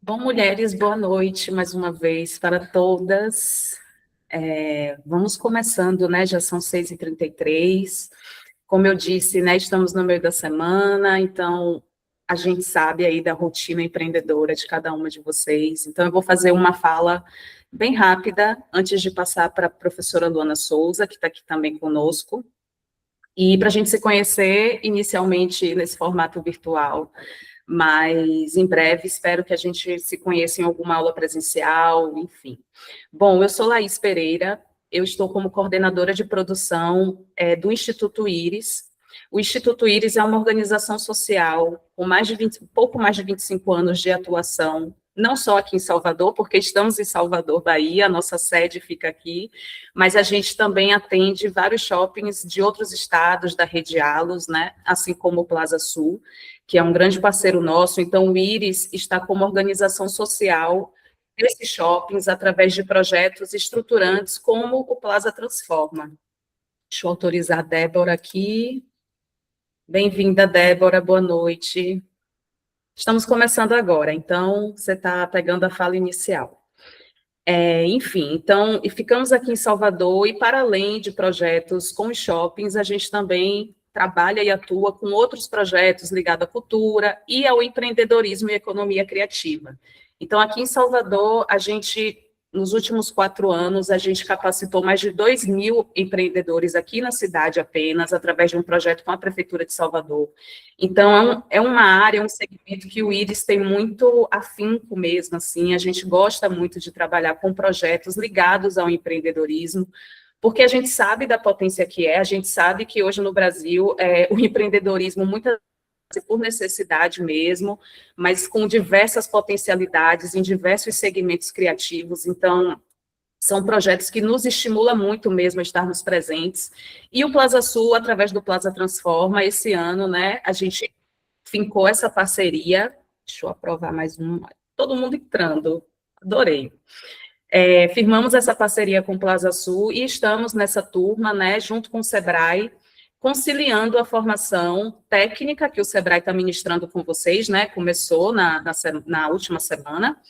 Bom, mulheres, boa noite mais uma vez para todas. Vamos começando, né? Já são 6h33. Como eu disse, né? Estamos no meio da semana, então a gente sabe aí da rotina empreendedora de cada uma de vocês. Então, eu vou fazer uma fala bem rápida antes de passar para a professora Luana Souza, que está aqui também conosco. E para a gente se conhecer inicialmente nesse formato virtual, mas em breve espero que a gente se conheça em alguma aula presencial, enfim. Bom, eu sou Laís Pereira, eu estou como coordenadora de produção do Instituto Íris. O Instituto Íris é uma organização social com pouco mais de 25 anos de atuação, não só aqui em Salvador, porque estamos em Salvador, Bahia, a nossa sede fica aqui, mas a gente também atende vários shoppings de outros estados da rede Allos, né, assim como o Plaza Sul, que é um grande parceiro nosso. Então, o Íris está como organização social desses shoppings através de projetos estruturantes como o Plaza Transforma. Deixa eu autorizar a Débora aqui. Bem-vinda, Débora, boa noite. Estamos começando agora, então você está pegando a fala inicial. Enfim, então, e ficamos aqui em Salvador, e para além de projetos com os shoppings, a gente também trabalha e atua com outros projetos ligados à cultura e ao empreendedorismo e economia criativa. Então, aqui em Salvador, nos últimos 4 anos, a gente capacitou mais de 2.000 empreendedores aqui na cidade apenas, através de um projeto com a Prefeitura de Salvador. Então, é uma área, um segmento que o Íris tem muito afinco mesmo, assim, a gente gosta muito de trabalhar com projetos ligados ao empreendedorismo, porque a gente sabe da potência que é, a gente sabe que hoje no Brasil o empreendedorismo muitas vezes por necessidade mesmo, mas com diversas potencialidades em diversos segmentos criativos, então são projetos que nos estimulam muito mesmo a estarmos presentes. E o Plaza Sul, através do Plaza Transforma, esse ano, né, a gente fincou essa parceria. Deixa eu aprovar mais um. Todo mundo entrando, adorei. Firmamos essa parceria com o Plaza Sul e estamos nessa turma, né, junto com o Sebrae, conciliando a formação técnica que o Sebrae está ministrando com vocês, né, começou na última semana,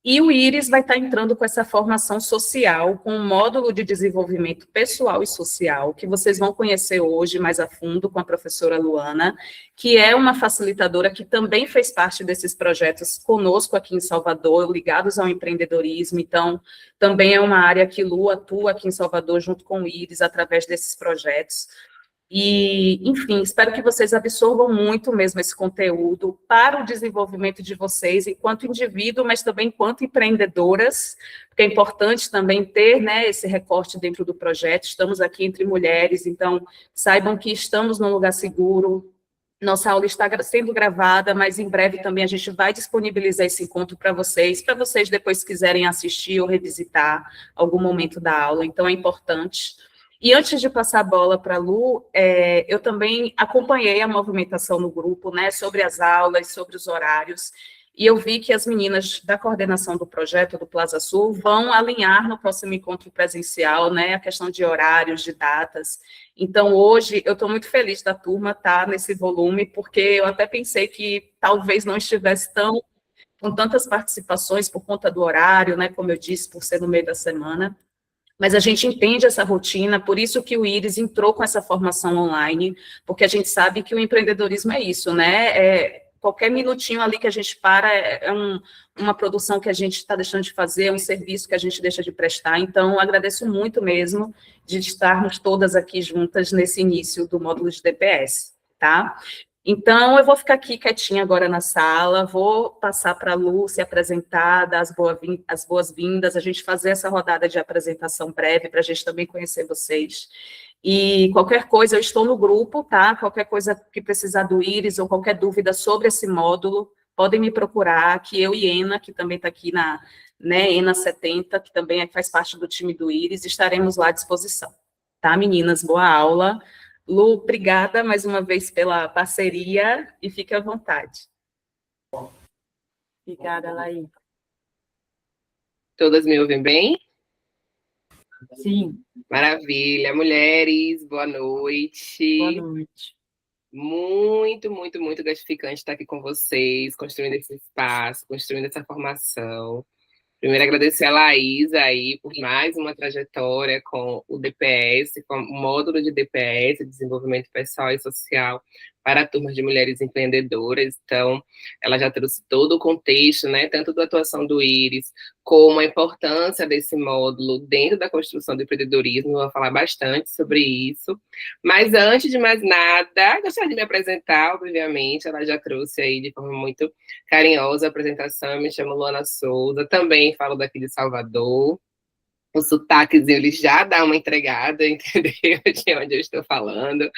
e o Íris vai estar entrando com essa formação social, com um módulo de desenvolvimento pessoal e social, que vocês vão conhecer hoje mais a fundo com a professora Luana, que é uma facilitadora que também fez parte desses projetos conosco aqui em Salvador, ligados ao empreendedorismo. Então, também é uma área que Lu atua aqui em Salvador, junto com o Íris, através desses projetos. E, enfim, espero que vocês absorvam muito mesmo esse conteúdo para o desenvolvimento de vocês enquanto indivíduo, mas também enquanto empreendedoras, porque é importante também ter, né, esse recorte dentro do projeto. Estamos aqui entre mulheres, então saibam que estamos num lugar seguro. Nossa aula está sendo gravada, mas em breve também a gente vai disponibilizar esse encontro para vocês depois quiserem assistir ou revisitar algum momento da aula. Então é importante. E antes de passar a bola para a Lu, eu também acompanhei a movimentação no grupo, né, sobre as aulas, sobre os horários, e eu vi que as meninas da coordenação do projeto do Plaza Sul vão alinhar no próximo encontro presencial, né, a questão de horários, de datas. Então, hoje, eu estou muito feliz da turma estar nesse volume, porque eu até pensei que talvez não estivesse com tantas participações por conta do horário, né, como eu disse, por ser no meio da semana. Mas a gente entende essa rotina, por isso que o Íris entrou com essa formação online, porque a gente sabe que o empreendedorismo é isso, né? Qualquer minutinho ali que a gente para uma produção que a gente está deixando de fazer, é um serviço que a gente deixa de prestar. Então, agradeço muito mesmo de estarmos todas aqui juntas nesse início do módulo de DPS, tá? Então, eu vou ficar aqui quietinha agora na sala, vou passar para a Lu se apresentar, dar as boas-vindas, a gente fazer essa rodada de apresentação breve, para a gente também conhecer vocês. E qualquer coisa, eu estou no grupo, tá? Qualquer coisa que precisar do Íris, ou qualquer dúvida sobre esse módulo, podem me procurar, que eu e Ena, que também está aqui né, Ena 70, que também faz parte do time do Íris, estaremos lá à disposição. Tá, meninas? Boa aula. Lu, obrigada mais uma vez pela parceria e fique à vontade. Obrigada, Laís. Todas me ouvem bem? Sim. Maravilha. Mulheres, boa noite. Boa noite. Muito, muito, muito gratificante estar aqui com vocês, construindo esse espaço, construindo essa formação. Primeiro, agradecer a Laís aí por mais uma trajetória com o DPS, com o módulo de DPS, Desenvolvimento Pessoal e Social, para turmas de mulheres empreendedoras. Então, ela já trouxe todo o contexto, né, tanto da atuação do Íris, como a importância desse módulo dentro da construção do empreendedorismo. Vou falar bastante sobre isso. Mas, antes de mais nada, gostaria de me apresentar, obviamente. Ela já trouxe aí de forma muito carinhosa apresentação. Eu me chamo Luana Souza, também falo daqui de Salvador. O sotaquezinho ele já dá uma entregada, entendeu? De onde eu estou falando.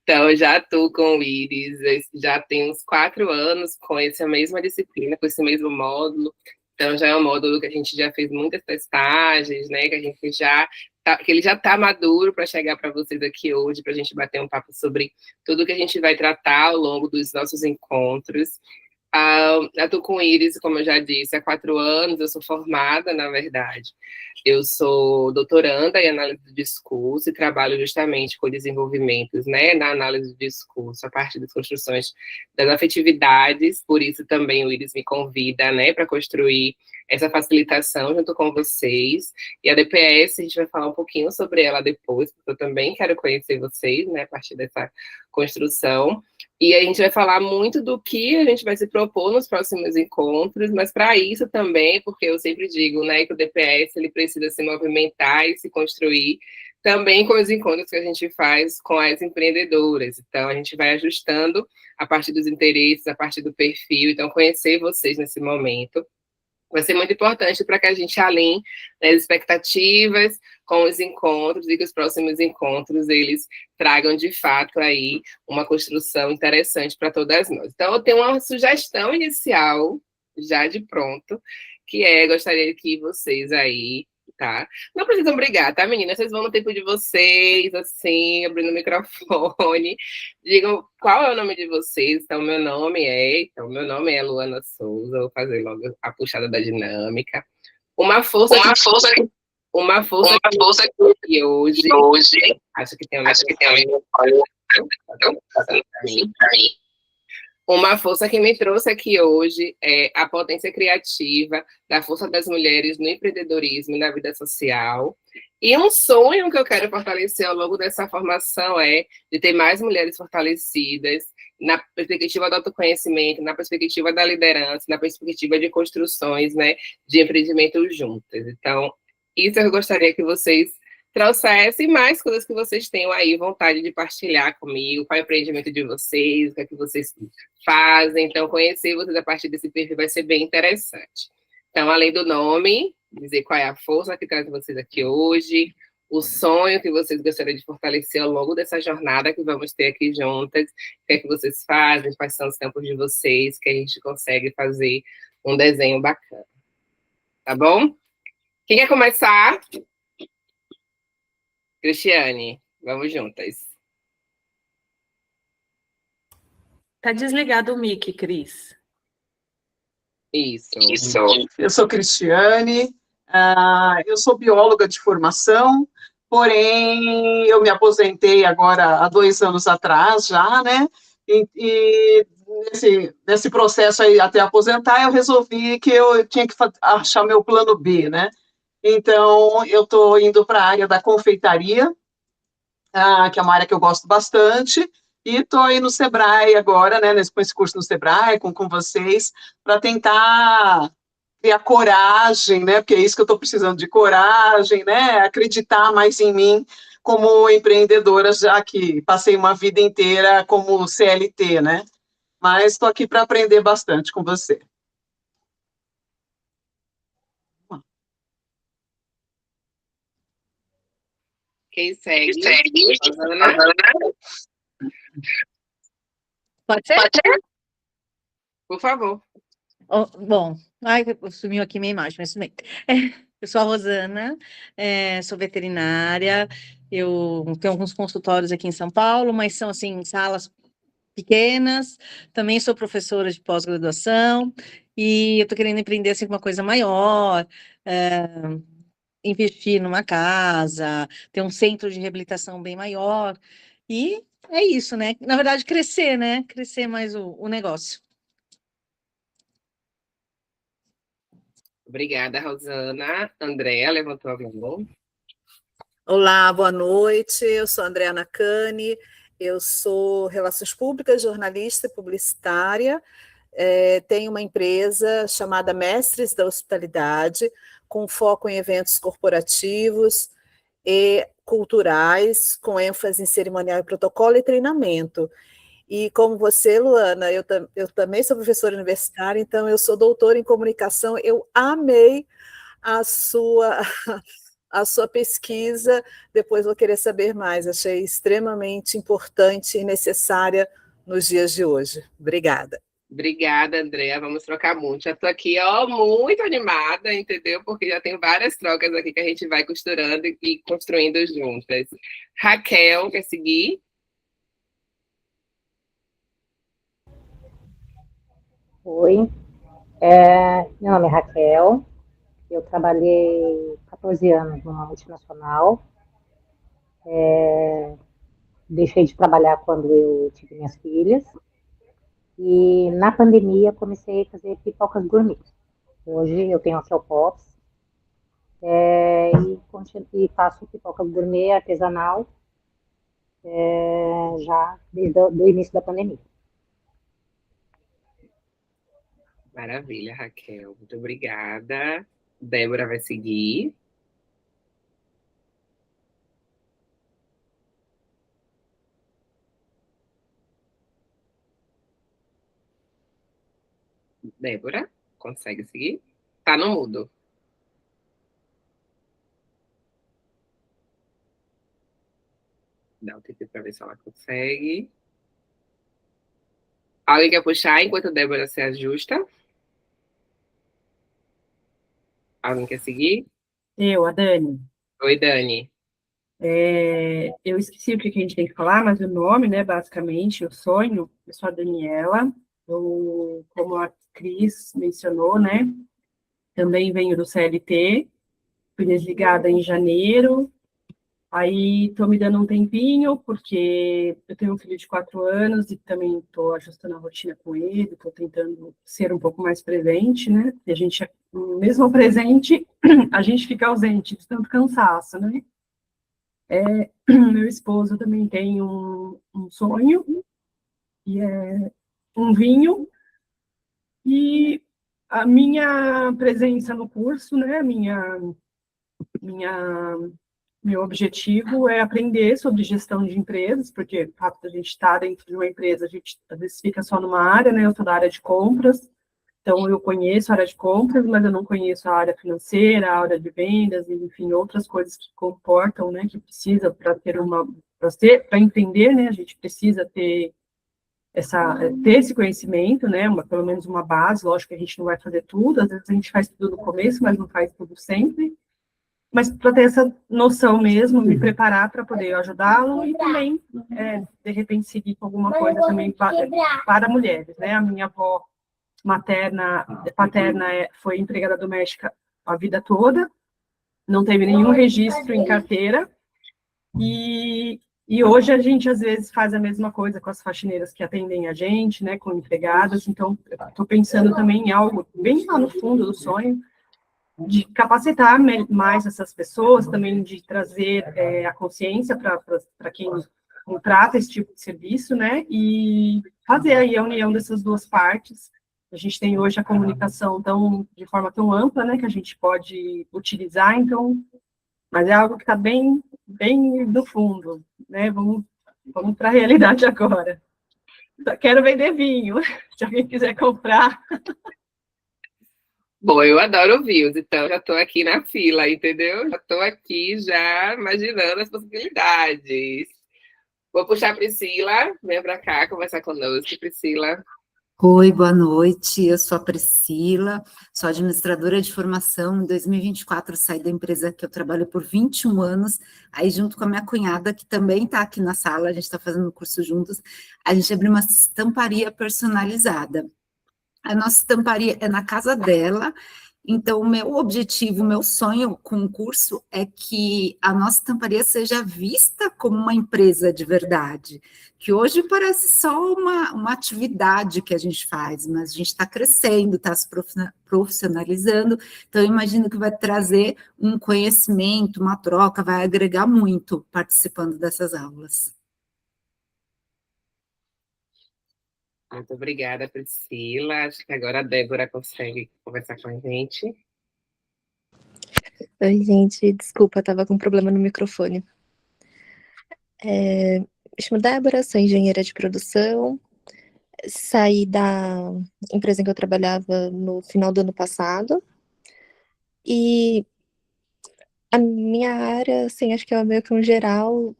Então, eu já estou com o Íris, já tem uns 4 anos com essa mesma disciplina, com esse mesmo módulo. Então, já é um módulo que a gente já fez muitas testagens, né? Que a gente já que ele já está maduro para chegar para vocês aqui hoje, para a gente bater um papo sobre tudo que a gente vai tratar ao longo dos nossos encontros. Eu estou com o Íris, como eu já disse, há 4 anos. Eu sou formada, na verdade. Eu sou doutoranda em análise do discurso e trabalho justamente com desenvolvimentos, né, na análise do discurso, a partir das construções das afetividades. Por isso também o Íris me convida, né, para construir essa facilitação junto com vocês. E a DPS, a gente vai falar um pouquinho sobre ela depois, porque eu também quero conhecer vocês, né, a partir dessa construção. E a gente vai falar muito do que a gente vai se propor nos próximos encontros, mas para isso também, porque eu sempre digo, né, que o DPS ele precisa se movimentar e se construir também com os encontros que a gente faz com as empreendedoras. Então, a gente vai ajustando a partir dos interesses, a partir do perfil. Então, conhecer vocês nesse momento vai ser muito importante para que a gente alinhe as expectativas com os encontros e que os próximos encontros eles tragam de fato aí uma construção interessante para todas nós. Então, eu tenho uma sugestão inicial já de pronto, que gostaria que vocês aí, tá? Não precisam brigar, tá, meninas? Vocês vão no tempo de vocês, assim, abrindo o microfone. Digam qual é o nome de vocês. Então, meu nome é Luana Souza. Vou fazer logo a puxada da dinâmica. Uma força que, Uma força que, uma força uma que força e hoje, que hoje, acho que tem um acho que tem um microfone microfone passando para mim. para mim. Uma força que me trouxe aqui hoje é a potência criativa da força das mulheres no empreendedorismo e na vida social. E um sonho que eu quero fortalecer ao longo dessa formação é de ter mais mulheres fortalecidas na perspectiva do autoconhecimento, na perspectiva da liderança, na perspectiva de construções, né, de empreendimento juntas. Então, isso eu gostaria que vocês trouxessem mais coisas que vocês tenham aí vontade de partilhar comigo, qual é o empreendimento de vocês, o que é que vocês fazem. Então, conhecer vocês a partir desse perfil vai ser bem interessante. Então, além do nome, dizer qual é a força que traz vocês aqui hoje, o sonho que vocês gostariam de fortalecer ao longo dessa jornada que vamos ter aqui juntas, o que é que vocês fazem, quais são os campos de vocês, que a gente consegue fazer um desenho bacana. Tá bom? Quem quer começar? Cristiane, vamos juntas. Tá desligado o mic, Cris. Isso. Eu sou Cristiane, eu sou bióloga de formação, porém eu me aposentei agora há 2 anos atrás já, né? E nesse processo aí até aposentar, eu resolvi que eu tinha que achar meu plano B, né? Então, eu estou indo para a área da confeitaria, que é uma área que eu gosto bastante, e estou aí no Sebrae agora, né, com esse curso no Sebrae, com vocês, para tentar criar coragem, né, porque é isso que eu estou precisando, de coragem, né, acreditar mais em mim como empreendedora, já que passei uma vida inteira como CLT, né, mas estou aqui para aprender bastante com você. Quem segue? Rosana? Pode ser? Por favor. Oh, bom, sumiu aqui minha imagem, mas tudo bem. Eu sou a Rosana, sou veterinária, eu tenho alguns consultórios aqui em São Paulo, mas são, assim, salas pequenas, também sou professora de pós-graduação, e eu estou querendo empreender, assim, uma coisa maior, investir numa casa, ter um centro de reabilitação bem maior, e é isso, né? Na verdade, crescer, né? Crescer mais o negócio. Obrigada, Rosana. Andréa levantou a mão. Olá, boa noite. Eu sou a Andréa Nakani, eu sou Relações Públicas, jornalista e publicitária. Tenho uma empresa chamada Mestres da Hospitalidade, com foco em eventos corporativos e culturais, com ênfase em cerimonial e protocolo e treinamento. E como você, Luana, eu também sou professora universitária, então eu sou doutora em comunicação. Eu amei a sua a sua pesquisa, depois vou querer saber mais. Achei extremamente importante e necessária nos dias de hoje. Obrigada. Obrigada, Andréa. Vamos trocar muito. Já estou aqui, ó, muito animada, entendeu? Porque já tem várias trocas aqui que a gente vai costurando e construindo juntas. Raquel, quer seguir? Oi, meu nome é Raquel, eu trabalhei 14 anos numa multinacional, deixei de trabalhar quando eu tive minhas filhas, e na pandemia comecei a fazer pipocas gourmet. Hoje eu tenho a Celpops, e faço pipoca gourmet artesanal já desde o início da pandemia. Maravilha, Raquel. Muito obrigada. Débora vai seguir. Débora, consegue seguir? Tá no mudo. Dá um tempo para ver se ela consegue. Alguém quer puxar enquanto a Débora se ajusta? Alguém quer seguir? A Dani. Oi, Dani. Eu esqueci o que a gente tem que falar, mas o nome, né, basicamente, o sonho, eu sou a Daniela, como a Cris mencionou, né, também venho do CLT, fui desligada em janeiro, aí estou me dando um tempinho, porque eu tenho um filho de 4 anos e também estou ajustando a rotina com ele, estou tentando ser um pouco mais presente, né, e a gente, mesmo presente, a gente fica ausente de tanto cansaço, né. Meu esposo também tem um sonho, e é um vinho, e a minha presença no curso, né, meu objetivo é aprender sobre gestão de empresas, porque o fato de a gente estar dentro de uma empresa, a gente às vezes fica só numa área, né, eu sou da área de compras, então eu conheço a área de compras, mas eu não conheço a área financeira, a área de vendas, enfim, outras coisas que comportam, né, que precisa para entender, né, a gente precisa ter esse conhecimento, né, pelo menos uma base. Lógico que a gente não vai fazer tudo, às vezes a gente faz tudo no começo, mas não faz tudo sempre, mas para ter essa noção mesmo, me preparar para poder ajudá-lo e também, de repente, seguir com alguma coisa também para mulheres, né, a minha avó paterna foi empregada doméstica a vida toda, não teve nenhum registro em carteira, e hoje a gente, às vezes, faz a mesma coisa com as faxineiras que atendem a gente, né, com empregadas. Então, estou pensando também em algo bem lá no fundo do sonho, de capacitar mais essas pessoas, também de trazer a consciência para quem contrata esse tipo de serviço, né, e fazer aí a união dessas duas partes. A gente tem hoje a comunicação de forma tão ampla, né, que a gente pode utilizar, então, mas é algo que está bem do fundo, né? Vamos para a realidade agora. Quero vender vinho, se alguém quiser comprar. Bom, eu adoro vinhos, então já estou aqui na fila, entendeu? Já estou aqui já imaginando as possibilidades. Vou puxar a Priscila, vem para cá conversar conosco, Priscila. Oi, boa noite, eu sou a Priscila, sou administradora de formação. Em 2024 saí da empresa que eu trabalho por 21 anos, aí junto com a minha cunhada, que também está aqui na sala, a gente está fazendo o curso juntos, a gente abriu uma estamparia personalizada. A nossa estamparia é na casa dela, Então, o meu objetivo, o meu sonho com o curso é que a nossa estamparia seja vista como uma empresa de verdade, que hoje parece só uma atividade que a gente faz, mas a gente está crescendo, está se profissionalizando, então eu imagino que vai trazer um conhecimento, uma troca, vai agregar muito participando dessas aulas. Muito obrigada, Priscila. Acho que agora a Débora consegue conversar com a gente. Oi, gente, desculpa, estava com problema no microfone. Me chamo Débora, sou engenheira de produção, saí da empresa em que eu trabalhava no final do ano passado, e a minha área, assim, acho que é meio que um geral,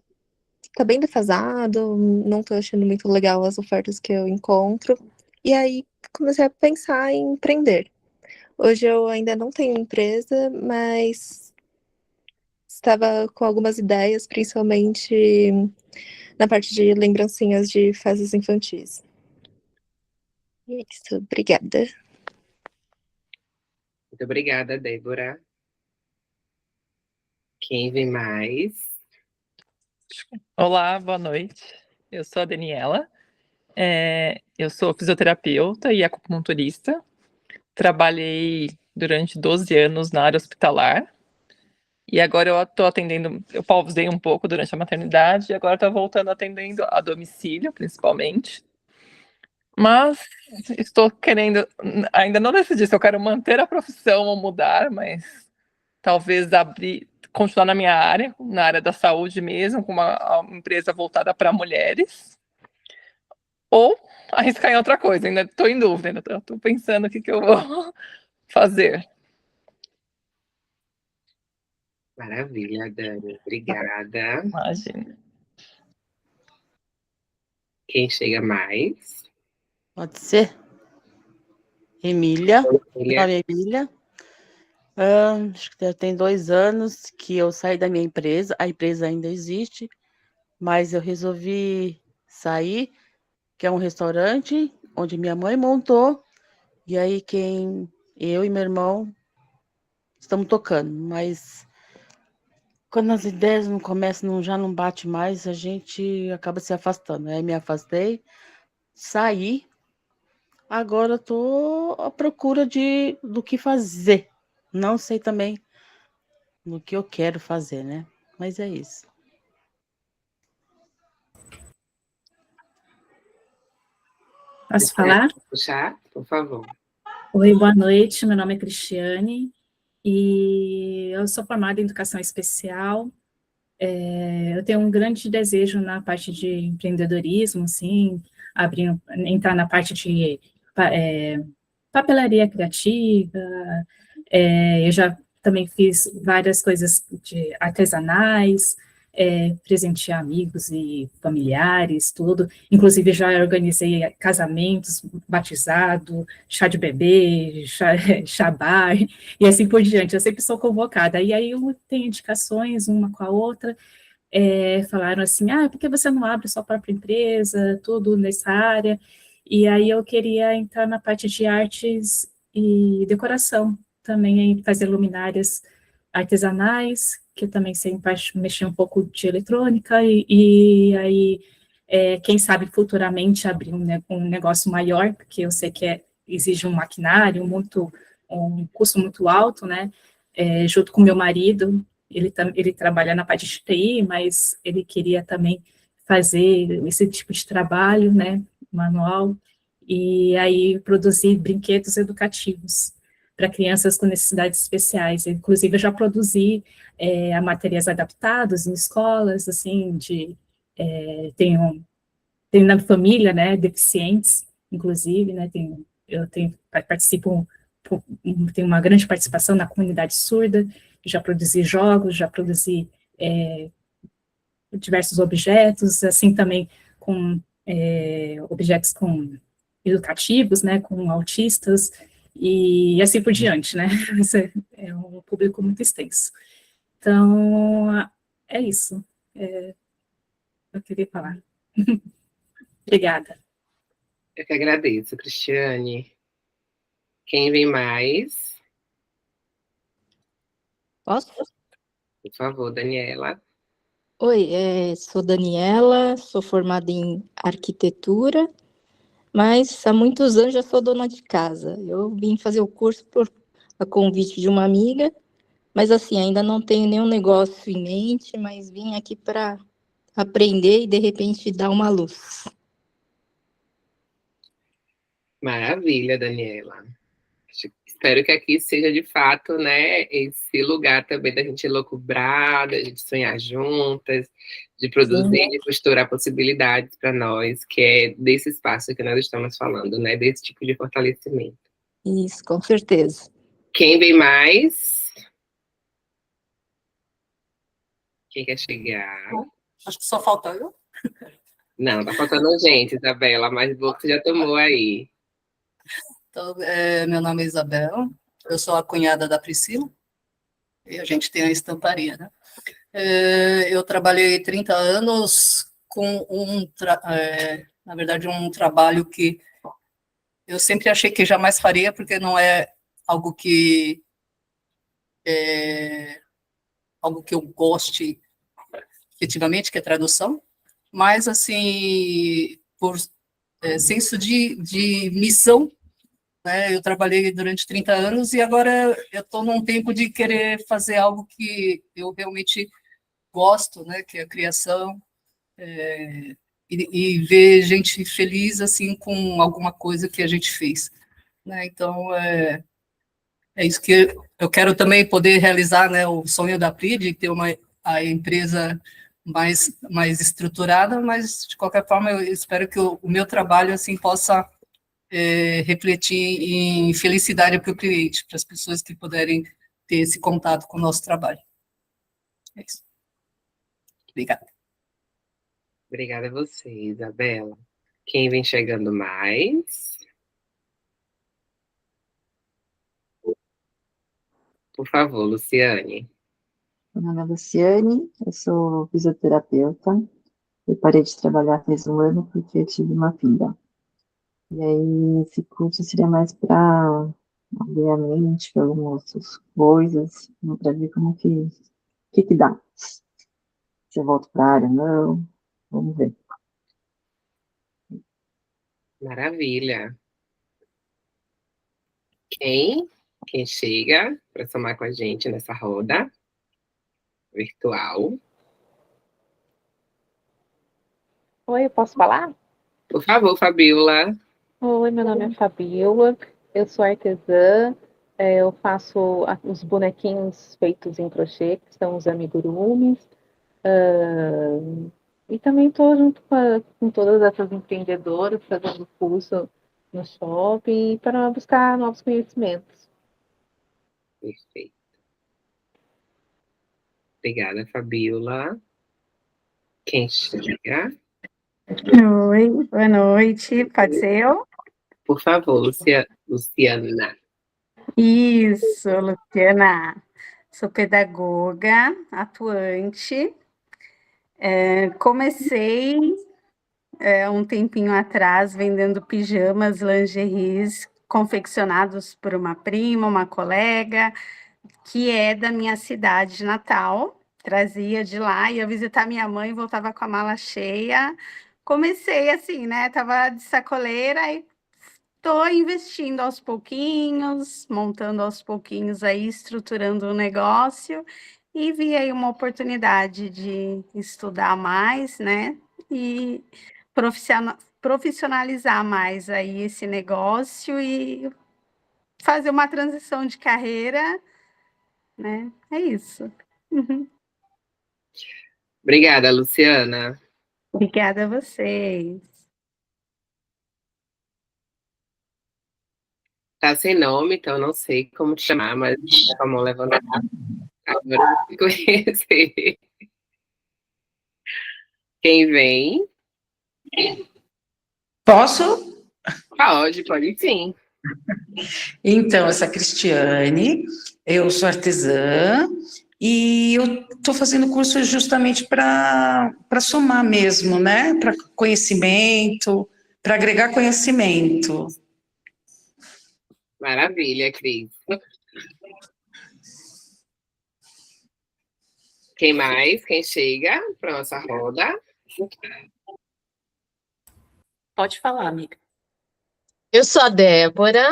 tá bem defasado, não tô achando muito legal as ofertas que eu encontro, e aí comecei a pensar em empreender. Hoje eu ainda não tenho empresa, mas estava com algumas ideias, principalmente na parte de lembrancinhas de festas infantis. E é isso, obrigada. Muito obrigada, Débora. Quem vem mais? Olá, boa noite. Eu sou a Daniela. Eu sou fisioterapeuta e acupunturista. Trabalhei durante 12 anos na área hospitalar. E agora eu estou atendendo, eu pausei um pouco durante a maternidade e agora estou voltando atendendo a domicílio, principalmente. Mas estou querendo, ainda não decidi se eu quero manter a profissão ou mudar, mas talvez continuar na minha área, na área da saúde mesmo, com uma empresa voltada para mulheres, ou arriscar em outra coisa. Ainda estou em dúvida, ainda estou pensando o que eu vou fazer. Maravilha, Dani. Obrigada. Imagina. Quem chega mais? Pode ser? Emília. Emília. Meu nome é Emília. Acho que tem 2 anos que eu saí da minha empresa. A empresa ainda existe, mas eu resolvi sair, que é um restaurante onde minha mãe montou. E aí eu e meu irmão estamos tocando, mas quando as ideias não começam, já não bate mais, a gente acaba se afastando. Aí me afastei, saí. Agora estou à procura do que fazer. Não sei também no que eu quero fazer, né? Mas é isso. Posso falar? Puxar, por favor. Oi, boa noite. Meu nome é Cristiane e eu sou formada em educação especial. Eu tenho um grande desejo na parte de empreendedorismo, assim, entrar na parte de papelaria criativa. Eu já também fiz várias coisas de artesanais, presentear amigos e familiares, tudo. Inclusive, já organizei casamentos, batizado, chá de bebê, chá bar, e assim por diante. Eu sempre sou convocada. E aí eu tenho indicações uma com a outra. Falaram assim, por que você não abre sua própria empresa, tudo nessa área? E aí eu queria entrar na parte de artes e decoração, também fazer luminárias artesanais, que eu também sei mexer um pouco de eletrônica, e aí, quem sabe futuramente abrir um negócio maior, porque eu sei que exige um maquinário um custo muito alto, né, junto com meu marido, ele trabalha na parte de TI, mas ele queria também fazer esse tipo de trabalho, né, manual, e aí produzir brinquedos educativos para crianças com necessidades especiais. Inclusive, eu já produzi a materiais adaptados em escolas, assim, tenho na família, né, deficientes, inclusive, né, participo, tenho uma grande participação na comunidade surda, já produzi jogos, já produzi diversos objetos, assim também com objetos educativos, né, com autistas, e assim por diante, né, é um público muito extenso. Então, é isso, eu queria falar. Obrigada. Eu que agradeço, Cristiane. Quem vem mais? Posso? Por favor, Daniela. Oi, sou Daniela, sou formada em arquitetura, mas há muitos anos já sou dona de casa. Eu vim fazer o curso por a convite de uma amiga, mas assim, ainda não tenho nenhum negócio em mente, mas vim aqui para aprender e de repente dar uma luz. Maravilha, Daniela. Espero que aqui seja de fato, né, esse lugar também da gente lucubrar, da gente sonhar juntas, de produzir, de costurar possibilidades para nós, que é desse espaço que nós estamos falando, né, desse tipo de fortalecimento. Isso, com certeza. Quem vem mais? Quem quer chegar? Acho que só falta eu. Não, tá faltando gente, Isabela, mas você já tomou aí. Então, meu nome é Isabel, eu sou a cunhada da Priscila, e a gente tem a estamparia, né? Eu trabalhei 30 anos com na verdade, um trabalho que eu sempre achei que jamais faria, porque não é algo que eu goste efetivamente, que é tradução, mas, assim, por senso de missão, né, eu trabalhei durante 30 anos e agora eu estou num tempo de querer fazer algo que eu realmente gosto, né, que é a criação, e ver gente feliz, assim, com alguma coisa que a gente fez, né, então, é isso que eu quero também poder realizar, né, o sonho da Pri, de ter a empresa mais estruturada, mas, de qualquer forma, eu espero que o meu trabalho, assim, possa refletir em felicidade para o cliente, para as pessoas que puderem ter esse contato com o nosso trabalho. É isso. Obrigada. Obrigada a você, Isabela. Quem vem chegando mais? Por favor, Luciane. Meu nome é Luciane, eu sou fisioterapeuta. Eu parei de trabalhar faz um ano porque eu tive uma filha. E aí, esse curso seria mais para abrir a mente para algumas outras coisas, para ver como que dá. Se eu volto para a área, não. Vamos ver. Maravilha. Quem chega para somar com a gente nessa roda virtual? Oi, eu posso falar? Por favor, Fabiola. Oi, meu nome é Fabiola, eu sou artesã, eu faço os bonequinhos feitos em crochê, que são os amigurumis, e também estou junto com todas essas empreendedoras, fazendo curso no shopping, para buscar novos conhecimentos. Perfeito. Obrigada, Fabiola. Quem chega? Oi, boa noite, pode ser eu? Por favor, Luciana. Isso, Luciana. Sou pedagoga, atuante. Comecei um tempinho atrás vendendo pijamas, lingeries confeccionados por uma prima, uma colega, que é da minha cidade natal. Trazia de lá, ia visitar minha mãe, voltava com a mala cheia. Comecei assim, né? Tava de sacoleira e estou investindo aos pouquinhos, montando aos pouquinhos aí, estruturando o negócio e vi aí uma oportunidade de estudar mais, né? E profissionalizar mais aí esse negócio e fazer uma transição de carreira, né? É isso. Obrigada, Luciana. Obrigada a vocês. Tá sem nome, então não sei como te chamar, mas tá com a mão levantada. Agora eu conhecer. Quem vem? Posso? Pode sim. Então, essa Cristiane, eu sou artesã e eu estou fazendo curso justamente para somar mesmo, né? Para conhecimento, para agregar conhecimento. Maravilha, Cris. Quem mais? Quem chega para nossa roda? Pode falar, amiga. Eu sou a Débora,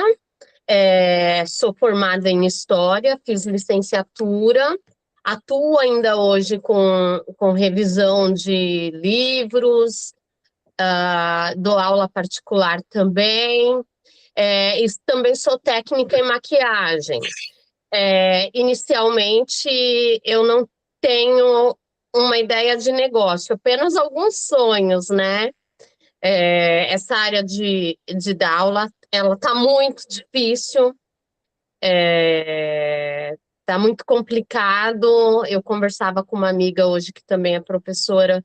sou formada em História, fiz licenciatura, atuo ainda hoje com revisão de livros, dou aula particular também, e também sou técnica em maquiagem. Inicialmente, eu não tenho uma ideia de negócio, apenas alguns sonhos, né? Essa área de dar aula, ela está muito difícil, está muito complicado. Eu conversava com uma amiga hoje que também é professora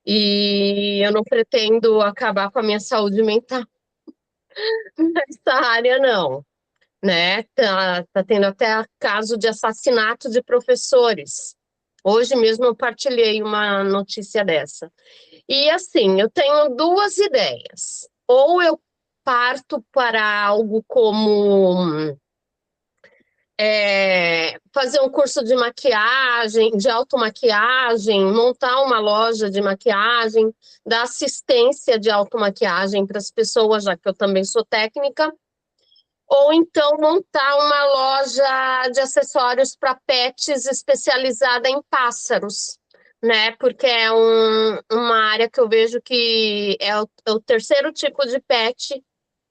e eu não pretendo acabar com a minha saúde mental nessa área, não, né? Tá tendo até caso de assassinato de professores. Hoje mesmo eu partilhei uma notícia dessa. E assim, eu tenho duas ideias. Ou eu parto para algo como fazer um curso de maquiagem, de automaquiagem, montar uma loja de maquiagem, dar assistência de automaquiagem para as pessoas, já que eu também sou técnica, ou então montar uma loja de acessórios para pets especializada em pássaros, né? Porque é uma área que eu vejo que é o terceiro tipo de pet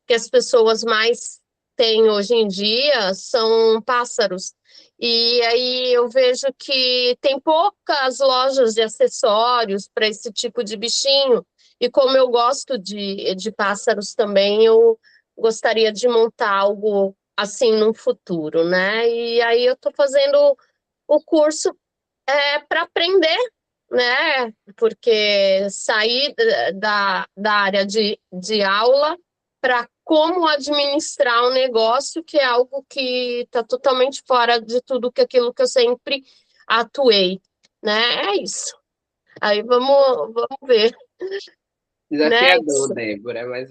que as pessoas mais têm hoje em dia, são pássaros. E aí eu vejo que tem poucas lojas de acessórios para esse tipo de bichinho, e como eu gosto de pássaros também, eu gostaria de montar algo assim no futuro, né? E aí eu estou fazendo o curso para aprender, né? Porque sair da área de aula para como administrar um negócio, que é algo que está totalmente fora de tudo aquilo que eu sempre atuei, né? É isso. Aí vamos ver. Desafiador, Né? Débora, mas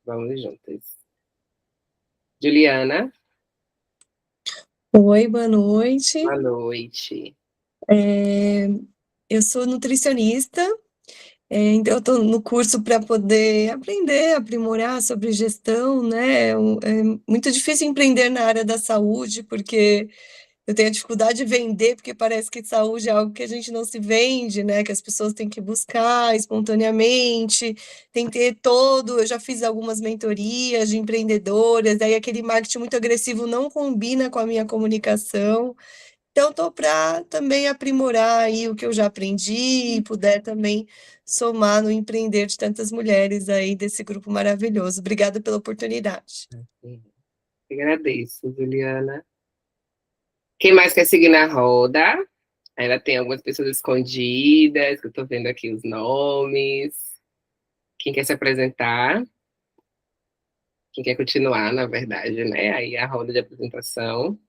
vamos juntas. Juliana. Oi, boa noite. Boa noite. Eu sou nutricionista, então eu estou no curso para poder aprender, aprimorar sobre gestão, né? É muito difícil empreender na área da saúde, porque eu tenho a dificuldade de vender, porque parece que saúde é algo que a gente não se vende, né? Que as pessoas têm que buscar espontaneamente, tem que ter todo. Eu já fiz algumas mentorias de empreendedoras, daí aquele marketing muito agressivo não combina com a minha comunicação. Então, estou para também aprimorar aí o que eu já aprendi e puder também somar no empreender de tantas mulheres aí desse grupo maravilhoso. Obrigada pela oportunidade. Agradeço, Juliana. Quem mais quer seguir na roda? Ainda tem algumas pessoas escondidas, que eu estou vendo aqui os nomes. Quem quer se apresentar? Quem quer continuar, na verdade, né? Aí a roda de apresentação.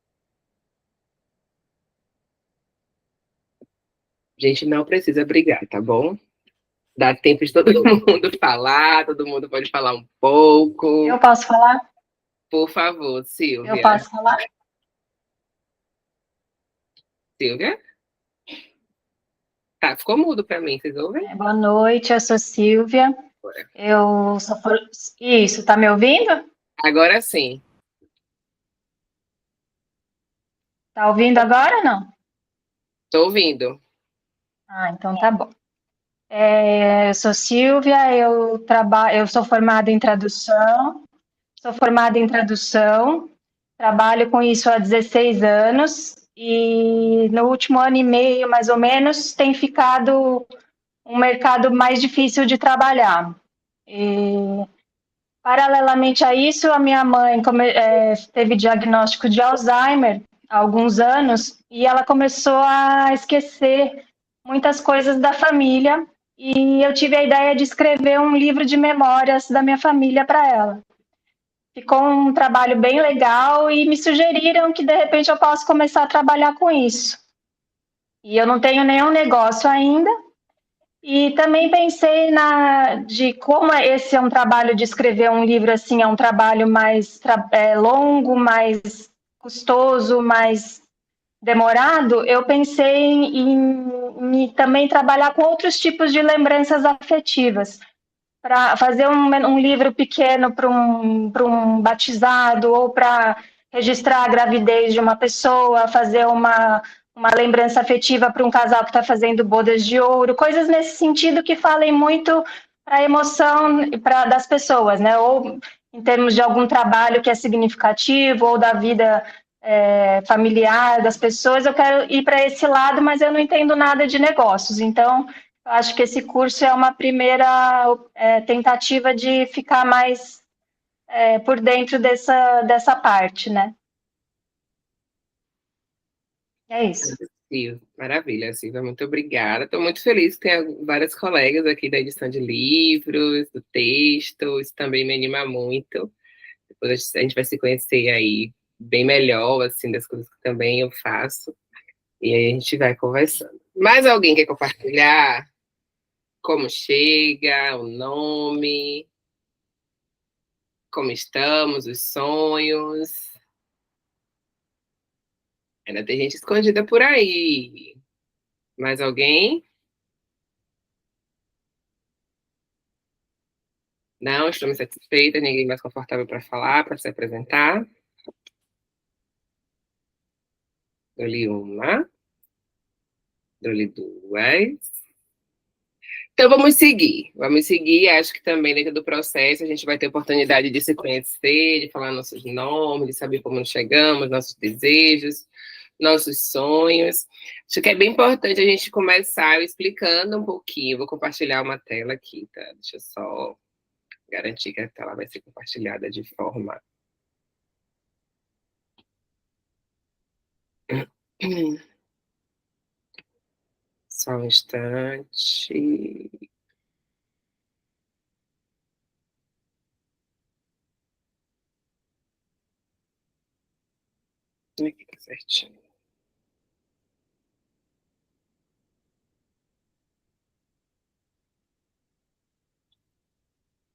Gente, não precisa brigar, tá bom? Dá tempo de todo mundo falar, todo mundo pode falar um pouco. Eu posso falar? Por favor, Silvia. Eu posso falar? Silvia? Tá, ficou mudo para mim, vocês ouvem? Boa noite, eu sou Silvia. Eu sou Isso, tá me ouvindo? Agora sim. Tá ouvindo agora ou não? Tô ouvindo. Ah, então tá bom. Eu sou Silvia, eu sou formada em tradução, trabalho com isso há 16 anos, e no último ano e meio, mais ou menos, tem ficado um mercado mais difícil de trabalhar. E, paralelamente a isso, a minha mãe teve diagnóstico de Alzheimer há alguns anos, e ela começou a esquecer muitas coisas da família, e eu tive a ideia de escrever um livro de memórias da minha família para ela. Ficou um trabalho bem legal e me sugeriram que, de repente, eu posso começar a trabalhar com isso. E eu não tenho nenhum negócio ainda. E também pensei de como esse é um trabalho de escrever um livro assim, é um trabalho mais longo, mais custoso, mais demorado, eu pensei em também trabalhar com outros tipos de lembranças afetivas, para fazer um livro pequeno para um batizado, ou para registrar a gravidez de uma pessoa, fazer uma lembrança afetiva para um casal que está fazendo bodas de ouro, coisas nesse sentido que falem muito para a emoção das pessoas, né? Ou em termos de algum trabalho que é significativo, ou da vida familiar das pessoas. Eu quero ir para esse lado, mas eu não entendo nada de negócios, então eu acho que esse curso é uma primeira tentativa de ficar mais por dentro dessa parte, né? É isso. Silvia, maravilha, Silvia, muito obrigada. Estou muito feliz que tenha várias colegas aqui da edição de livros, do texto, isso também me anima muito. Depois a gente vai se conhecer aí bem melhor, assim, das coisas que também eu faço, e aí a gente vai conversando. Mais alguém quer compartilhar como chega, o nome, como estamos, os sonhos? Ainda tem gente escondida por aí. Mais alguém? Não, estou me satisfeita. Ninguém mais confortável para falar, para se apresentar? Dou-lhe uma. Dou-lhe duas. Então, vamos seguir. Vamos seguir. Acho que também dentro do processo a gente vai ter oportunidade de se conhecer, de falar nossos nomes, de saber como chegamos, nossos desejos, nossos sonhos. Acho que é bem importante a gente começar explicando um pouquinho. Vou compartilhar uma tela aqui, tá? Deixa eu só garantir que a tela vai ser compartilhada de forma... Só um instante. Aqui tá certinho.